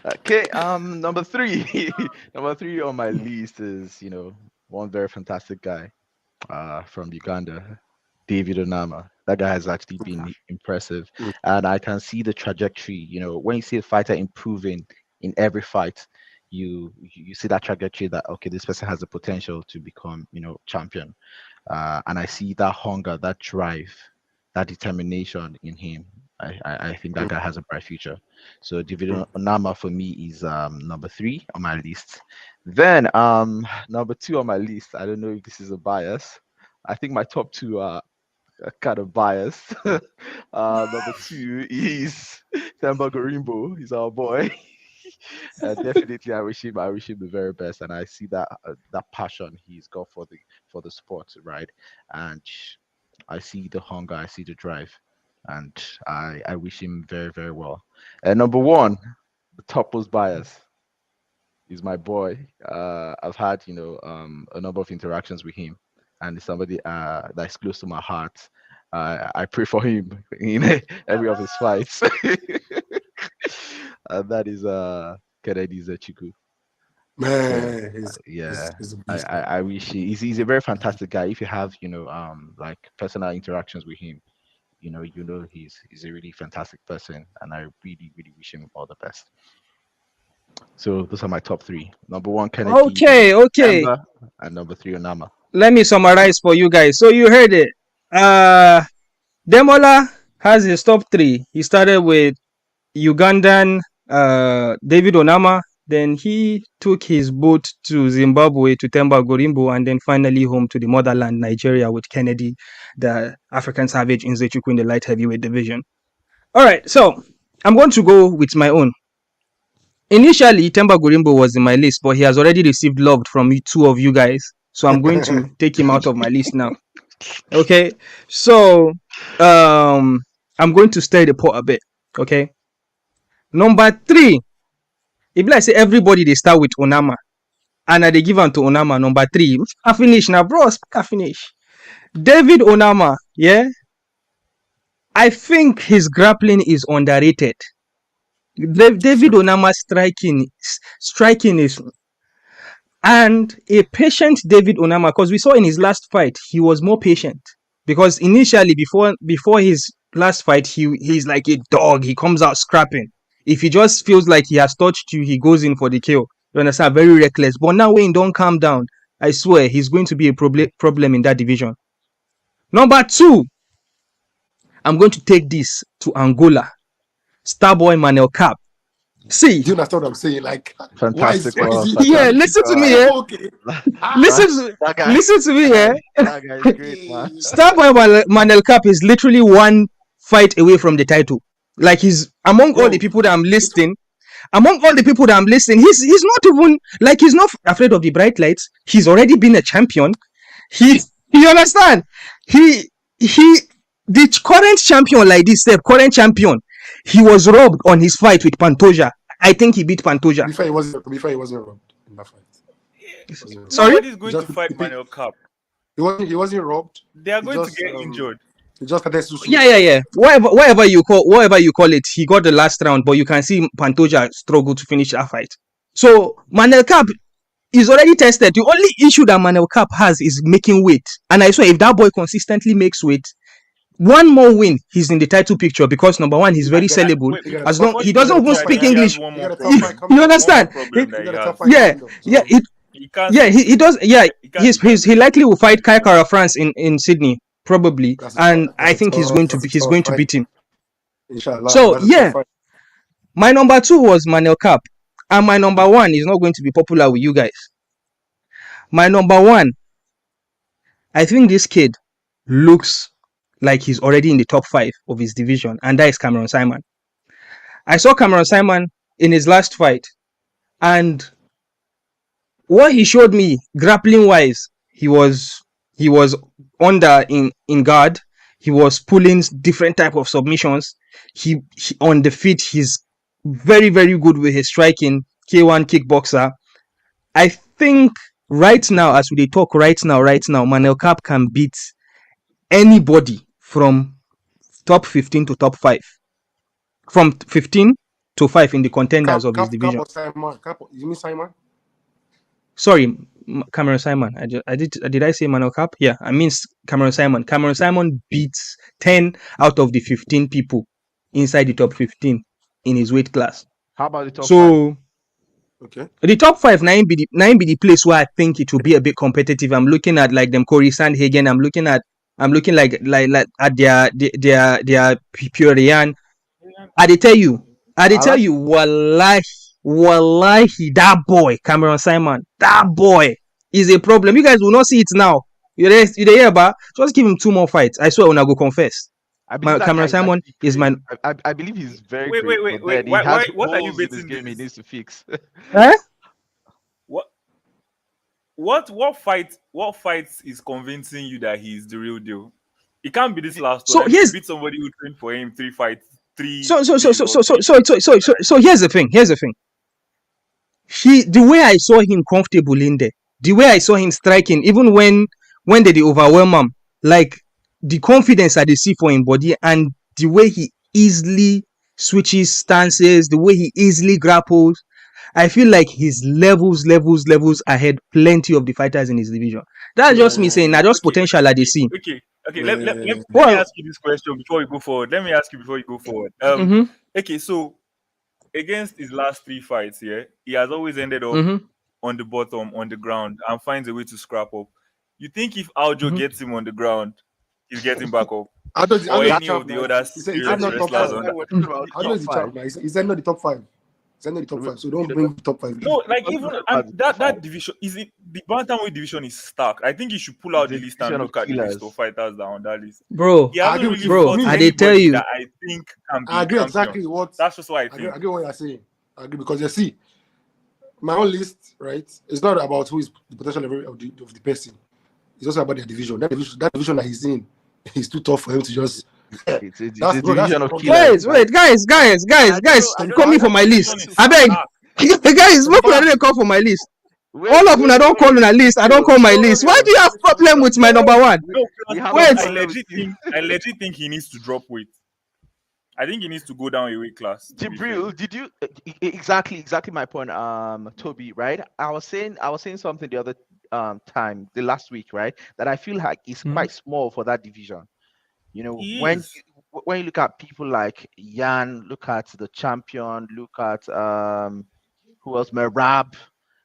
Okay, number 3. Number 3 on my list is, one very fantastic guy from Uganda, David Onama. That guy has actually been impressive. And I can see the trajectory, when you see a fighter improving in every fight, you see that trajectory that, okay, this person has the potential to become, champion. And I see that hunger, that drive, that determination in him. I think that guy has a bright future. So David Onama for me is number 3 on my list. Then number 2 on my list, I don't know if this is a bias. I think my top 2 are kind of biased. Number 2 is Themba Gorimbo. He's our boy. Definitely, I wish him the very best, and I see that passion he's got for the sport, right? And I see the hunger, I see the drive, and I wish him very, very well. And number 1, the topmost bias is my boy. I've had a number of interactions with him, and it's somebody that's close to my heart. I pray for him in every of his fights. And that is Kennedy Zechiku. Man, I wish he's a very fantastic guy. If you have like personal interactions with him, he's a really fantastic person, and I really, really wish him all the best. So those are my top 3. Number 1, Kennedy. Okay. Themba, and number 3, Onama. Let me summarize for you guys. So you heard it. Demola has his top 3. He started with Ugandan David Onama. Then he took his boat to Zimbabwe to Themba Gorimbo, and then finally home to the motherland, Nigeria, with Kennedy, the African Savage Nzechukwu in the light heavyweight division. All right, so I'm going to go with my own. Initially, Themba Gorimbo was in my list, but he has already received love from 2 of you guys. So I'm going to take him out of my list now. Okay, so I'm going to stir the pot a bit. Okay, number 3. If I say everybody they start with Onama, and they give him to Onama number 3. I finish now, bros. I finish. David Onama, yeah. I think his grappling is underrated. David Onama's striking is, and a patient David Onama, because we saw in his last fight he was more patient, because initially before his last fight he's like a dog. He comes out scrapping. If he just feels like he has touched you, he goes in for the kill. You understand? Very reckless. But now when he don't calm down, I swear he's going to be a problem in that division. Number 2, I'm going to take this to Angola. Starboy Manel Cap. See, do you understand what I'm saying? Like, fantastic. Yeah, listen to me, yeah. Okay. Listen to me, yeah. That guy is great, man. Starboy Manel Cap is literally 1 fight away from the title. Like, he's among all the people that I'm listing. among all the people that I'm listening, he's not even like he's not afraid of the bright lights. He's already been a champion. You understand? He the current champion like this, the current champion, he was robbed on his fight with Pantoja. I think he beat Pantoja. Before he wasn't robbed in that fight. Sorry? Nobody's going Just- to fight Manuel Cap. He wasn't robbed. They are He going just, to get injured. He just started to Yeah. Whatever you call it, he got the last round, but you can see Pantoja struggled to finish that fight. So Manuel Cap is already tested. The only issue that Manuel Cap has is making weight. And I swear, if that boy consistently makes weight, one more win, he's in the title picture because number one, he's very sellable. Wait, As long he doesn't even speak he has English. one He more got a problem. tough fight coming. You understand? One more problem that He he got a has. tough fight Yeah, coming, though, yeah, so- He can't. yeah. He does. Yeah, can't- he likely will fight Kai Kara France in Sydney probably, That's and a I think he's tough- going to that's a he's tough going to fight. beat him. Inshallah. So, That's a tough yeah. fight. My number 2 was Manuel Cap, and my number 1 is not going to be popular with you guys. My number 1, I think this kid looks like he's already in the top 5 of his division, and that is Cameron Simon. I saw Cameron Simon in his last fight, and what he showed me grappling wise, he was under in guard. He was pulling different type of submissions. He on the feet, he's very, very good with his striking. K1 kickboxer. I think right now, as we talk right now, Manuel Cap can beat anybody from top 15 to top 5. From 15 to 5 in the contenders of his division. You mean Simon? Sorry, Cameron Simon. Did I say Manuel Cap? Yeah, I mean Cameron Simon. Cameron Simon beats 10 out of the 15 people inside the top 15 in his weight class. How about the top five? So Okay. the top 5 nine be the place where I think it will be a bit competitive. I'm looking at like them Corey Sandhagen. I'm looking like at their Purian. I tell you, wallahi, that boy, Cameron Simon, that boy is a problem. You guys will not see it now. You there, but just give him 2 more fights. I swear, when I go confess. I believe that Cameron guy Simon actually is my. I believe he's very Wait, great. wait, but wait, then he why- has what are you holes in his betting game he this? needs to fix. What fight is convincing you that he's the real deal? It can't be this last So one. here's- He beat somebody who trained for him 3 fights. So here's the thing. The way I saw him comfortable in there, the way I saw him striking, even when they overwhelm him, like the confidence that they see for him body and the way he easily switches stances, the way he easily grapples, I feel like he's levels ahead plenty of the fighters in his division. That's just me saying, just Okay, potential that they see. Okay. Let me Well- ask you this question before we go forward. Mhm. Okay, so against his last 3 fights, he has always ended up Mhm. on the bottom, on the ground, and finds a way to scrap up. You think if Aljo Mhm. gets him on the ground, he's getting back up? I don't Or know any of the other He said serious not top wrestlers 5. on that? I know he's the champ now. He said not the top 5. He said not the top 5. So don't bring the top 5. No, like even and that division is it the bantamweight division is stuck. I think he should pull out the list and Division look of at the list killers. of fighters that are on that list. Bro, He hasn't agree with really you. Bro, fought I did tell anybody you. that I think can be I agree champion. exactly what That's just what I I think. agree what you're saying. I agree because you see, my own list, right? It's not about who is the potential of the person. It's also about their division. That division that he's in is too tough for him to just. It's a That's- bro, division that's- of killers. Wait, guys, call me for my list. I beg. Guys, what can I call for my list? All of them I don't call on a list. I don't call my list. Why do you have problem with my number 1? No, We have Wait. I legit think he needs to drop weight. I think he needs to go down a weight class. to be fair. Jibril, did you exactly my point, Toby, right? I was saying something the other time, the last week, right? That I feel like it's quite small for that division. You know, He when is. you look at people like Yan, look at the champion, look at who else, Merab,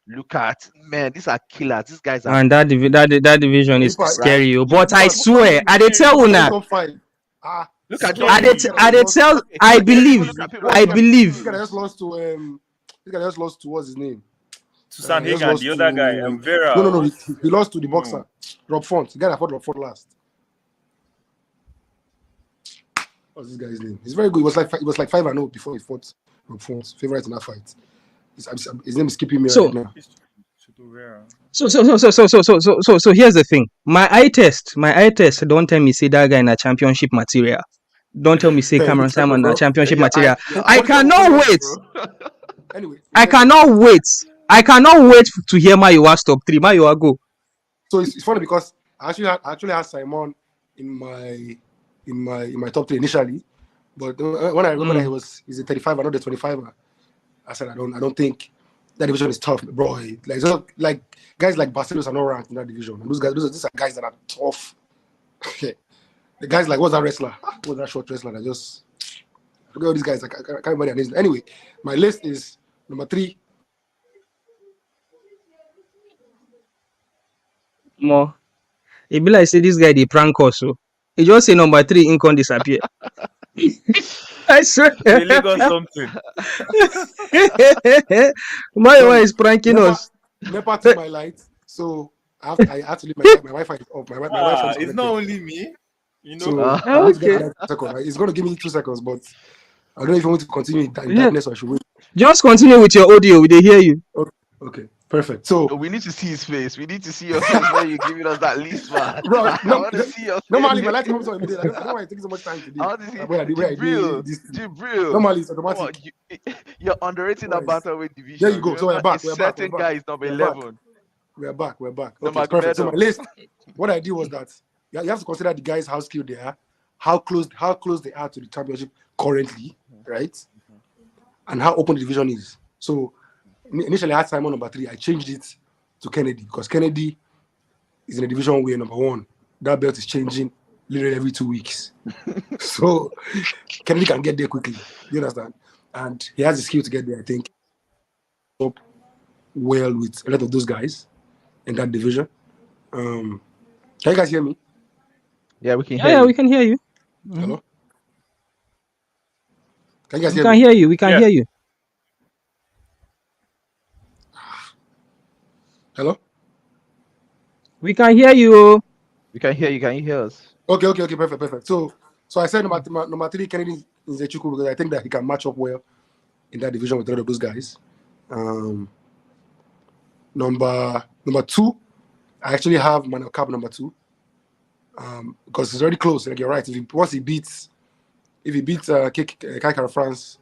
look at these are killers. These guys are And that division is Right. scary. But I swear, I dey tell una. Top 5. look at Scary. I dey tell. I believe. This guy just lost to what's his name? To He just Sanhagen, lost the other to- guy, Vera. No. He lost to the boxer, Rob Font. The guy that fought Rob Font last. What's this guy's name? He's very good. It was like 5-0 before he fought Rob Font, favorite in that fight. His name is skipping me So- right now. So here's the thing. My eye test. Don't tell me say that guy in a championship material. Don't tell me say Hey, Cameron which second, Simon in a bro? championship Yeah, material. yeah, I What is cannot that, wait. bro. Anyway, I cannot wait to hear Mayowa's top 3. Mayowa, go. So it's funny because I actually had Simon in my top 3 initially, but when I remember that he's a 35, not the 25, I said I don't think that division is tough, bro. Like it's not, like guys like Barcelos are not ranked in that division. And these are guys that are tough. The guys like what's that wrestler? What's that short wrestler that just look at all these guys? I can't remember their names. Anyway, my list is number 3. More. It be like say this guy they prank us. So he just say number 3 ink on disappear. I swear. They Lagos something. Mayowa is pranking Never- us. Never took my light, so I have to leave my Wi-Fi is off. My Wi-Fi is It's connected. not only me. You know, So Ah, I need to get okay. to that second. Right? It's going to give me 2 seconds, but I don't know if you want to continue in Yeah. darkness or I should wait. Just continue with your audio. We they hear you. Okay, perfect. So, we need to see his face. We need to see your face when you're giving us that list, man. Bro, I no, want to see your face. normally my light comes on immediately. I don't know why it takes so much time to do. I want to see Where I do this. Jibril. Normally it's Come on, automatic. you're underrating that Guys. bantamweight division. There you go. So we're Remember, back, a we're back, certain we're back. guy is number We're back. 11. We're back. The Okay, perfect. So my Magomedov. list, what I did was that you have to consider the guys how skilled they are, how close they are to the championship currently, right? And how open the division is. So initially I had Simon number 3. I changed it to Kennedy because Kennedy is in a division where number 1, that belt is changing literally every 2 weeks. So Kennedy can get there quickly. You understand? And he has the skill to get there, I think. Up well with a lot of those guys in that division. Can you guys hear me? Yeah, we can Yeah, hear yeah, you. we can hear you. Hello? Can you guys We hear can me? hear you. We can Yeah. hear you. Hello? We can hear you. We can hear you. Can you hear us? Okay, perfect. So I said number 3, Kennedy Nzechukwu, because I think that he can match up well in that division with a lot of those guys. Number 2, I actually have Manuel Cap number 2. Because it's already close. Like you're right. If he beats Kai France,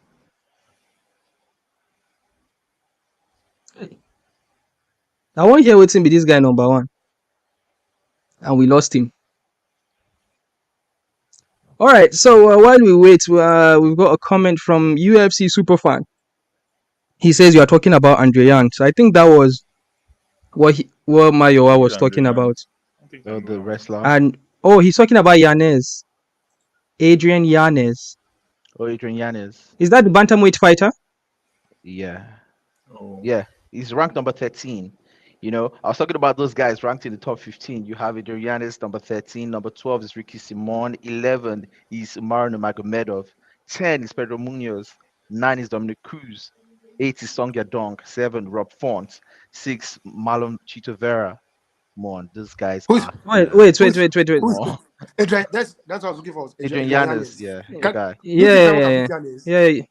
I want to hear what's be this guy number 1. And we lost him. All right. So while we wait, we've got a comment from UFC Superfan. He says you are talking about Andre Yang. So I think that was what Mayowa was Andre talking Yang. about. The wrestler. And he's talking about Yanez. Adrian Yanez. Adrian Yanez. Is that the bantamweight fighter? Yeah. Oh. Yeah. He's ranked number 13. You know, I was talking about those guys ranked in the top 15. You have Adrian Yanez, number 13. Number 12 is Ricky Simon. 11 is Marino Magomedov. 10 is Pedro Munoz. 9 is Dominic Cruz. 8 is Song Yadong. 7, Rob Font. 6, Marlon Chito Vera. Come on, these guys. Who's- Wait. Who's- Oh, Adrian, that's what I was looking for. Adrian Yanez, yeah, the Can- guy. Yeah.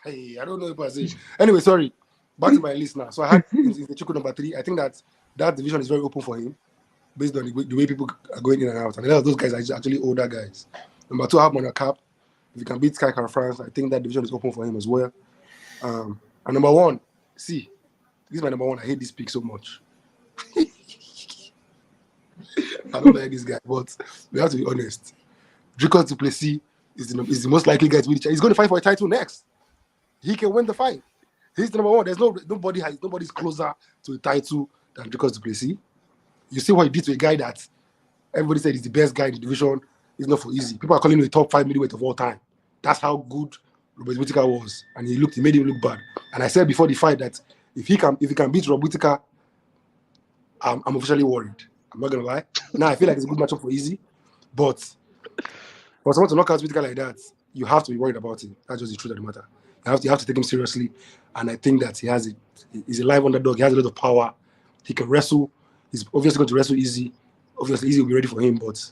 Hey, I don't know if I say. Anyway, sorry. Back to my list now. So I had Nzechukwu number 3. I think that division is very open for him, based on the way people are going in and out. And a lot of those guys are actually older guys. Number 2, I have Manuel Cap. If he can beat Kai France, I think that division is open for him as well. And number 1, this is my number 1. I hate this pick so much. I don't like this guy, but we have to be honest. Dricus du Plessis is the most likely guy to win the He's going to fight for a title next. He can win the fight. He's the number 1. There's nobody's closer to the title than Dricus du Plessis. You see what he did to a guy that everybody said is the best guy in the division. It's not for easy. People are calling him the top 5 middleweight of all time. That's how good Robert Whittaker was, and he made him look bad. And I said before the fight that if he can beat Robert Whittaker, I'm officially worried. I'm not gonna lie. Now I feel like it's a good matchup for Easy, but for someone to knock out Whittaker like that, you have to be worried about him. That's just the truth of the matter. You have to take him seriously, and I think that he's a live underdog. He has a lot of power. He can wrestle. He's obviously going to wrestle Easy. Obviously, Easy will be ready for him, but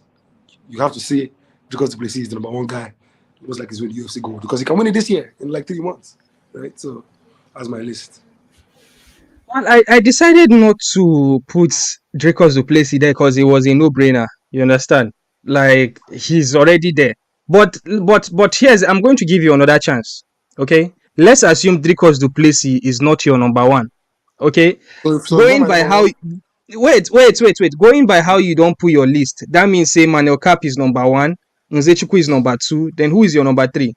you have to say Dricus du Plessis is the number 1 guy. It was like he's winning UFC gold because he can win it this year in like 3 months. right? So that's my list. Well, I decided not to put Dricus Duplessis there because it was a no-brainer. You understand? Like he's already there. But here's I'm going to give you another chance. Okay? Let's assume Dricus Duplessis is not your number one. Okay? So it's not Going my by number how one. wait. Going by how you don't put your list, that means say Manuel Cap is number one, Nzechuku is number two, then who is your number three?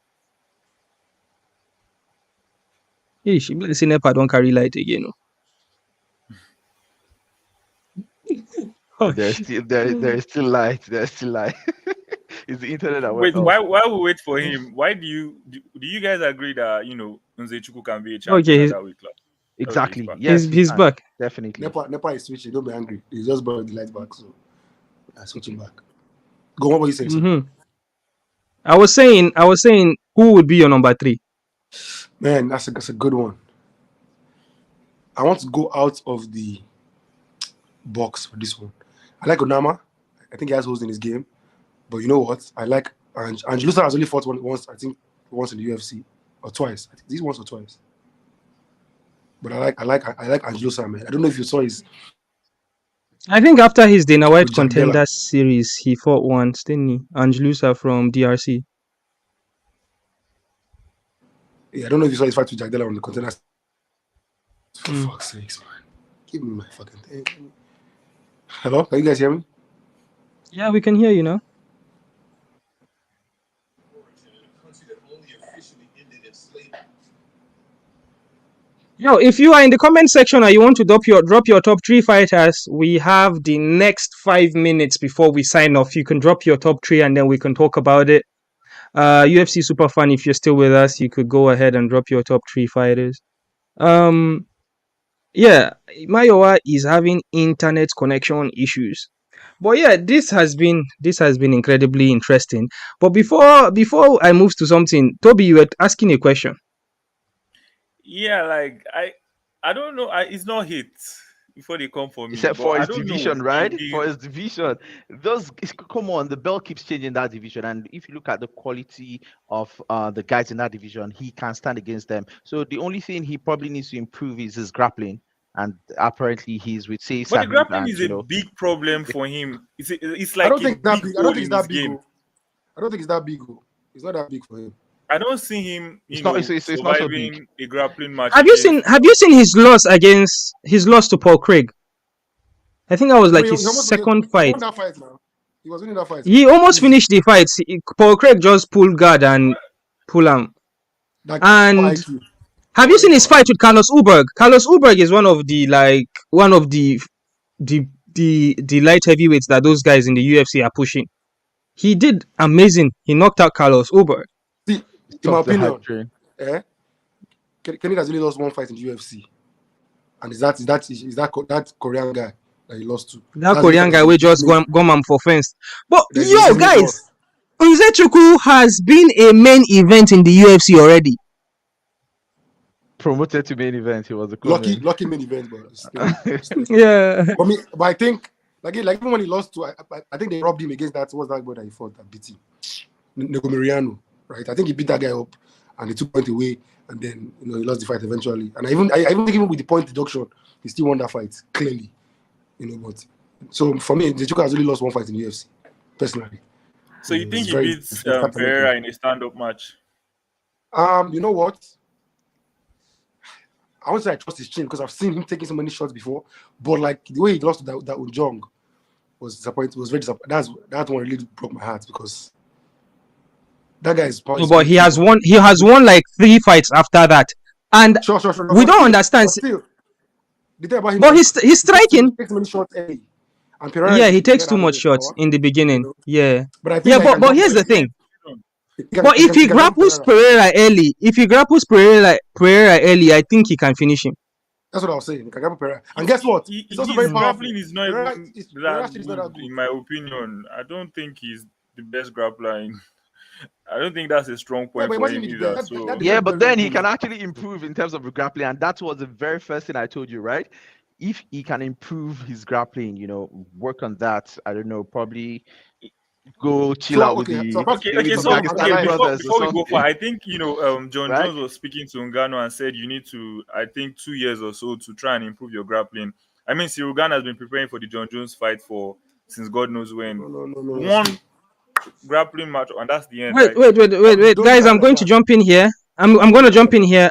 Hey, she be say Nepa don't carry light again. Oh. There's still there is still light. There's still light. It's the internet that went Wait, off. why we wait for him? Why do you guys agree that Nzechuku can be a champion Okay, at he's, that weight class? Exactly. Okay, Yes, he he's can. back. Definitely. Nepa is switching. Don't be angry. He just brought the light back, so I'm switching back. Go. What were you saying? Mm-hmm. I was saying, who would be your number three? Man, that's a good one. I want to go out of the box for this one. I like Onama. I think he has holes in his game. But you know what? I like Angelusa has only fought once, I think once in the UFC. Or twice. I think this once or twice. But I like Angelusa, man. I don't know if you saw his I think after his Dana White with Jack Della. Contender Series, he fought once, didn't he? Angelusa from DRC. Yeah, I don't know if you saw his fight with Jack Della on the contender. For Mm. fuck's sakes, man. Give me my fucking thing. Hello? Can you guys hear me? Yeah, we can hear you now. Yo, if you are in the comment section and you want to drop your top three fighters, we have the next 5 minutes before we sign off. You can drop your top three and then we can talk about it. UFC super fan, if you're still with us, you could go ahead and drop your top three fighters. Yeah, Mayowa is having internet connection issues. But yeah, this has been incredibly interesting. But before I move to something, Toby, you were asking a question. Yeah, like I don't know. It's not hit before they come for me. Except but for I his don't division, know. right? For his division. Come on, the belt keeps changing that division. And if you look at the quality of the guys in that division, he can stand against them. So the only thing he probably needs to improve is his grappling. And apparently he's with say But the Sabib grappling and, is a big problem for him. It's I like don't a think that big big. I don't hole think in it's his that big. game. I don't think it's that big. It's not that big for him. I don't see him, It's not so surviving big. a grappling match. Have you seen his loss to Paul Craig? I think that was like his second fight. He won that fight now. He was winning that fight. He almost finished the fight. Paul Craig just pulled guard and pull him. And have you seen his fight with Carlos Ulberg? Carlos Ulberg is one of the light heavyweights that those guys in the UFC are pushing. He did amazing. He knocked out Carlos Ulberg. See, in my opinion, Kenny has only lost one fight in the UFC, and is that Korean guy that he lost to? That Korean guy will just go him for fence. But yo, guys, Nzechuku has been a main event in the UFC already. Promoted to main event, he was a lucky main event, but yeah. But I think like even when he lost to, I think they robbed him against that. What's that boy that he fought that beat him? Negomiriano, right? I think he beat that guy up, and he took point away, and then he lost the fight eventually. And I even think even with the point deduction, he still won that fight clearly, But so for me, Nzechuku has only lost one fight in the UFC, personally. So you think he beats Pereira in a stand-up match? You know what? I won't say I trust his chin because I've seen him taking so many shots before, but like the way he lost to that Ujong was disappointing. Was very disappointing. That one really broke my heart because that guy is. No, but he has won like 3 fights after that, and sure. We don't understand. Still, the thing about him, but he's striking. He takes many shots early. And Pereira, he takes too much shots in the beginning. Yeah, but I think but here's the thing. But if he grapples Pereira early, I think he can finish him. That's what I was saying. He can grapple Pereira. And guess what? He's also very powerful. Grappling is not even that good, in my opinion. I don't think he's the best grappler. I don't think that's a strong point for him either. But then he can actually improve in terms of grappling, and that was the very first thing I told you, right? If he can improve his grappling, work on that. I don't know, probably. go chill So, out with okay, so the apart Okay, with okay. the So Pakistani brothers or before we go for, something, I think John right? Jones was speaking to Ngannou and said you need to, I think, 2 years or so to try and improve your grappling. I mean, Cyril Gane has been preparing for the John Jones fight for since God knows when. no. One grappling match, and that's the end, Wait, right? wait, wait, wait, wait, Don't look guys! at it I'm like going to that. jump in here. I'm going to jump in here.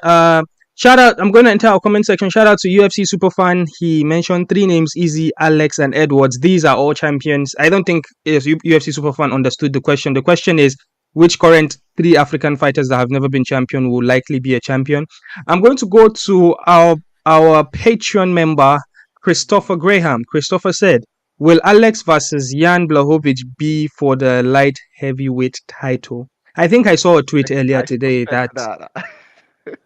Shout out! I'm going to enter our comment section. Shout out to UFC Superfan. He mentioned 3 names: Easy, Alex, and Edwards. These are all champions. I don't think UFC Superfan understood the question. The question is which current 3 African fighters that have never been champion will likely be a champion. I'm going to go to our Patreon member Christopher Graham. Christopher said, "Will Alex versus Jan Blachowicz be for the light heavyweight title?" I think I saw a tweet earlier I today suspect that.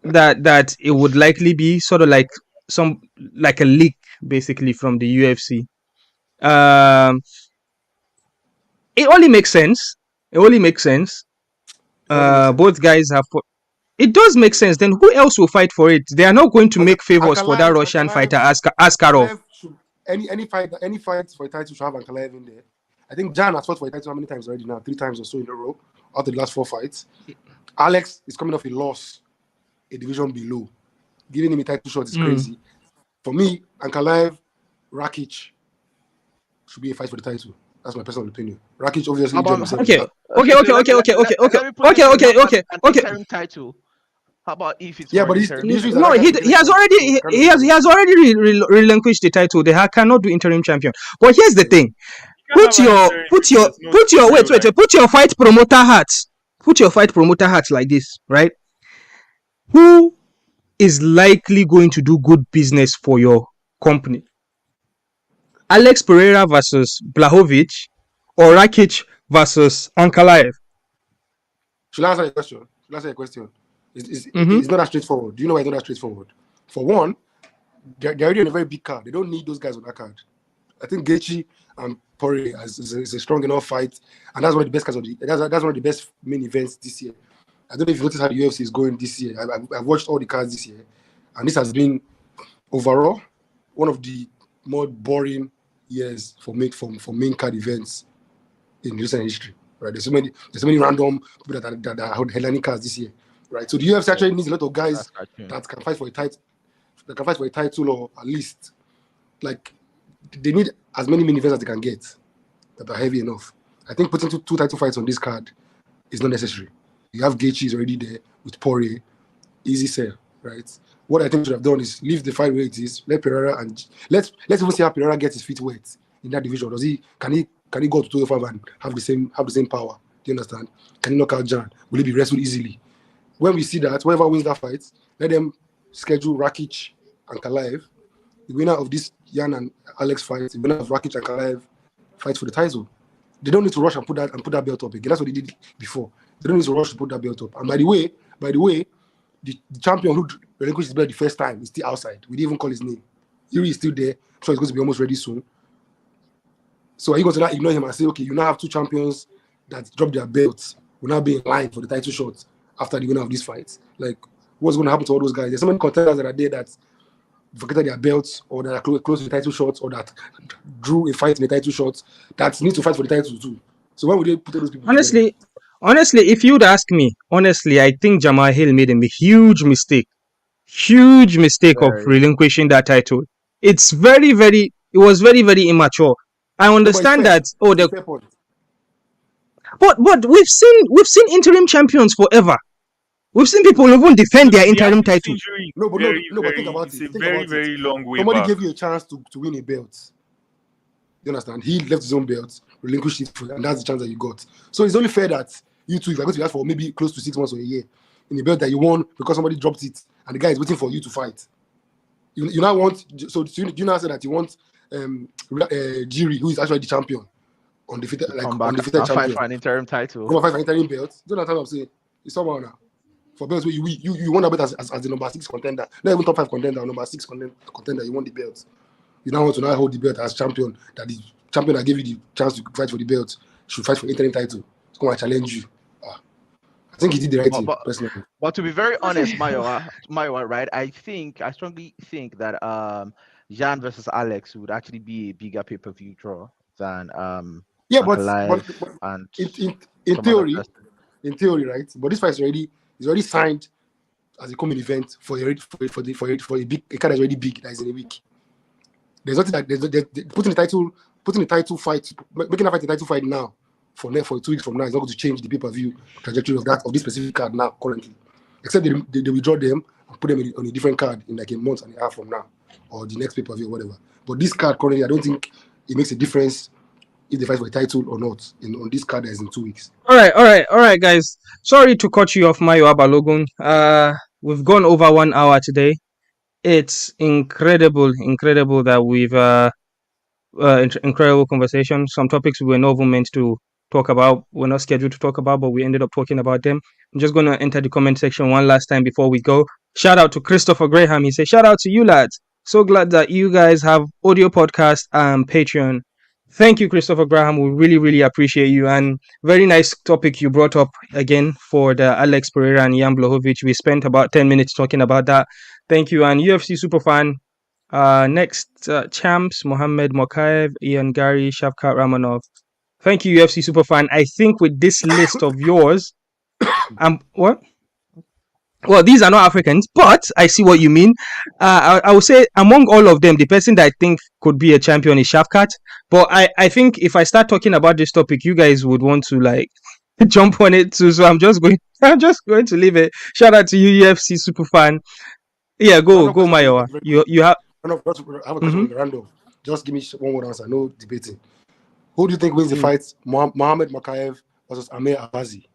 that it would likely be sort of like a leak basically from the UFC. Um, it only makes sense. It only makes sense. It doesn't make sense. Both guys have. It does make sense. Then who else will fight for it? They are not going to make favors for that Russian fighter, Askarov. Ankalaev should, any fight for a title should have Ankalaev in there. I think Jan has fought for a title how many times already now? 3 times or so in a row out of the last 4 fights. Alex is coming off a loss, a division below. Giving him a title shot is crazy. For me, Ankalaev, Rakic should be a fight for the title. That's my personal opinion. Rakic obviously injured himself. Okay. So let me put it in, how about an interim title. How about if it's Yeah, for but an he's interim the issue is No, that he has already relinquished the title. They cannot do interim champion. But here's the thing: You can't have an interim if there's no storyline. put your fight promoter hats. Put your fight promoter hats like this, right? Who is likely going to do good business for your company? Alex Pereira versus Blachowicz, or Rakic versus Ankalaev? Should I answer your question? It's not that straightforward. Do you know why it's not that straightforward? For one, they're already on a very big card. They don't need those guys on that card. I think Gaethje and Poirier is a strong enough fight, and that's one of the best cards that's one of the best main events this year. I don't know if you noticed how the UFC is going this year. I've watched all the cards this year, and this has been overall one of the more boring years for main card events in recent history. Right? There's so many random people that are headlining cards this year. Right. So the UFC actually needs a lot of guys that can fight for a title, or at least like they need as many main events as they can get that are heavy enough. I think putting two title fights on this card is not necessary. You have Gaethje is already there with Poirier, easy sell, right? What I think should have done is leave the fight where it is. Let Pereira and let's even see how Pereira gets his feet wet in that division. Can he go to 205 and have the same power? Do you understand? Can he knock out Jan? Will he be wrestled easily? When we see that, whoever wins that fight, let them schedule Rakic and Ankalaev. The winner of this Jan and Alex fight, the winner of Rakic and Ankalaev fight for the title. They don't need to rush and put that belt up again. That's what they did before. They don't need to rush to put that belt up. And by the way, the champion who relinquished his belt the first time is still outside. We didn't even call his name. Yuri is still there. I'm sure he's going to be almost ready soon. So are you going to now ignore him and say, okay, you now have 2 champions that dropped their belts, will now be in line for the title shot after the winner of this fight? Like, what's going to happen to all those guys? There's so many contenders that are there that forget their belts, or that are close to the title shots, or that drew a fight in the title shots, that need to fight for the title too. So when would they put those people together? Honestly, if you'd ask me, I think Jamal Hill made a huge mistake of relinquishing that title. It was very, very immature. I understand that. But we've seen interim champions forever. We've seen people even defend their interim title. But think about it. It's a very, very long way Somebody back. gave you a chance to win a belt. You understand? He left his own belt, relinquished it, and that's the chance that you got. So it's only fair that you two, if you're going to be asked for maybe close to 6 months or a year, in a belt that you won because somebody dropped it, and the guy is waiting for you to fight. You now want, so you now say that you want Jiri, who is actually the champion, undefeated champion, fight for an interim title. Come and fight for an interim belt. Do you know what I'm saying? It's somehow now. For belts where you won that belt as the number 6 contender, not even top 5 contender, or number 6 contender, you won the belt. You now want to now hold the belt as champion, that the champion that gave you the chance to fight for the belt should fight for interim title. It's going to challenge you. I think he did the right thing, personally. But to be very honest, Mayowa, right? I strongly think that Jan versus Alex would actually be a bigger pay-per-view draw than Yeah, Ankalaev, and in some other theory, person. right? But this fight is already signed as a common event for a big a card that's already big that is in a week. There's nothing like putting the title fight, making a fight a title fight now for 2 weeks from now is not going to change the pay-per-view trajectory of this specific card now currently. Except they withdraw them and put them on a different card in like a month and a half from now or the next pay-per-view or whatever. But this card currently, I don't think it makes a difference if they fight for a title or not on this card that is in 2 weeks. All right, guys. Sorry to cut you off, Mayo Abalogun. We've gone over 1 hour today. It's incredible that we've incredible conversation. Some topics we were not even meant to talk about, we're not scheduled to talk about, but we ended up talking about them. I'm just going to enter the comment section one last time before we go. Shout out to Christopher Graham. He said, shout out to you lads. So glad that you guys have audio podcast and Patreon. Thank you, Christopher Graham. We really appreciate you. And very nice topic you brought up again for the Alex Pereira and Jan Blachowicz. We spent about 10 minutes talking about that. Thank you. And UFC Superfan, next, champs, Mohammed Mokaev, Ian Gary, Shavkat Ramanov. Thank you, UFC Superfan. I think with this list of yours, what? Well, these are not Africans, but I see what you mean. I would say among all of them, the person that I think could be a champion is Shavkat. But I think if I start talking about this topic, you guys would want to like jump on it too. So I'm just going to leave it. Shout out to you, UFC Superfan. Yeah, go Mayowa. You have. I have a question for Randall. Just give me one word answer. No debating. Who do you think wins the fight? Mohammed Mokaev versus Amir Abazi?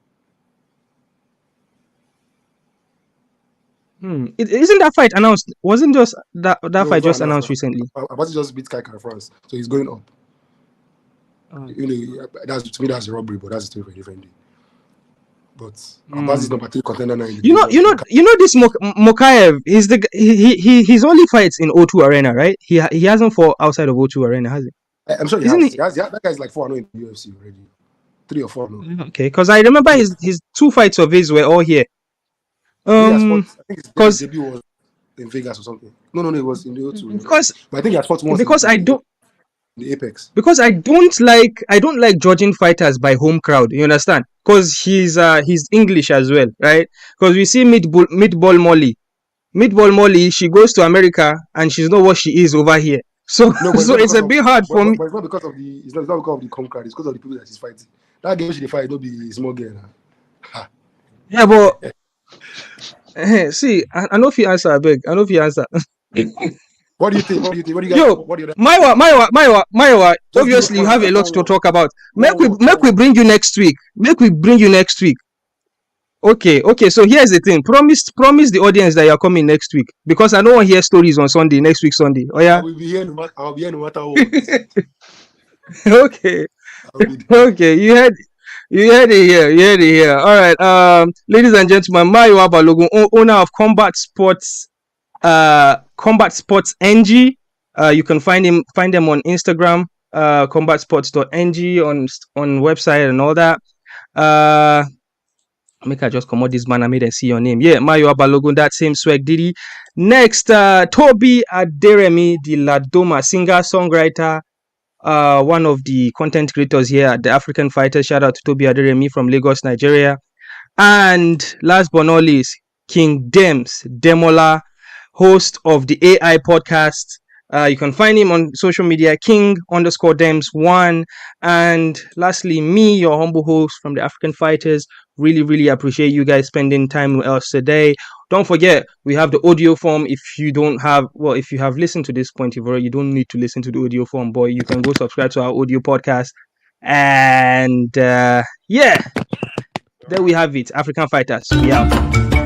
Isn't that fight announced? Wasn't just that fight just announced recently? Abazi just beat Kai France, so he's going up. To me that's a robbery, but that's a story for a different day. But Abazi is number 3 contender now. You know this Mokaev is he's only fights in O2 Arena, right? He hasn't fought outside of O2 Arena, has he? I'm sure he has. That guy's like 4-0 in the UFC already. 3 or 4 no. Okay, because I remember his 2 fights of his were all here. I think his debut was in Vegas or something. No, it was in the O2. But I think he has fought once. Because I don't. The Apex. Because I don't like judging fighters by home crowd. You understand? Because he's English as well, right? Because we see Meatball Molly, she goes to America and she's not what she is over here. So it's a bit hard for me. But it's not because of the home crowd. It's because of the people that she's fighting. That game she fight, don't be small girl. Yeah, but see, I know if you answer, I beg. I know if you answer. What do you think? What do you guys? Yo, Maiwa. Obviously, you have a lot to talk about. Make we bring you next week. Okay. So here's the thing. Promise the audience that you're coming next week because I don't want to hear stories on Sunday. Next week Sunday. Oh yeah. I'll be here no matter what. Okay. You heard it here. All right. Ladies and gentlemen, Maiwa Balogun, owner of Combat Sports NG. You can find them on Instagram, combatsports.ng on website and all that. Make I just come out this man. I made and see your name. Yeah, Mayo Balogun, that same swag Diddy. Next, Tobi Aderemi, the Ladoma singer songwriter, one of the content creators here at the African Fighters. Shout out to Tobi Aderemi from Lagos, Nigeria. And last but not least, King Demola, host of the AI podcast. You can find him on social media, King_Dems1. And lastly, me, your humble host from the African Fighters. Really appreciate you guys spending time with us today. Don't forget, we have the audio form. If you have listened to this point, you don't need to listen to the audio form, boy. You can go subscribe to our audio podcast. And there we have it. African Fighters. We out.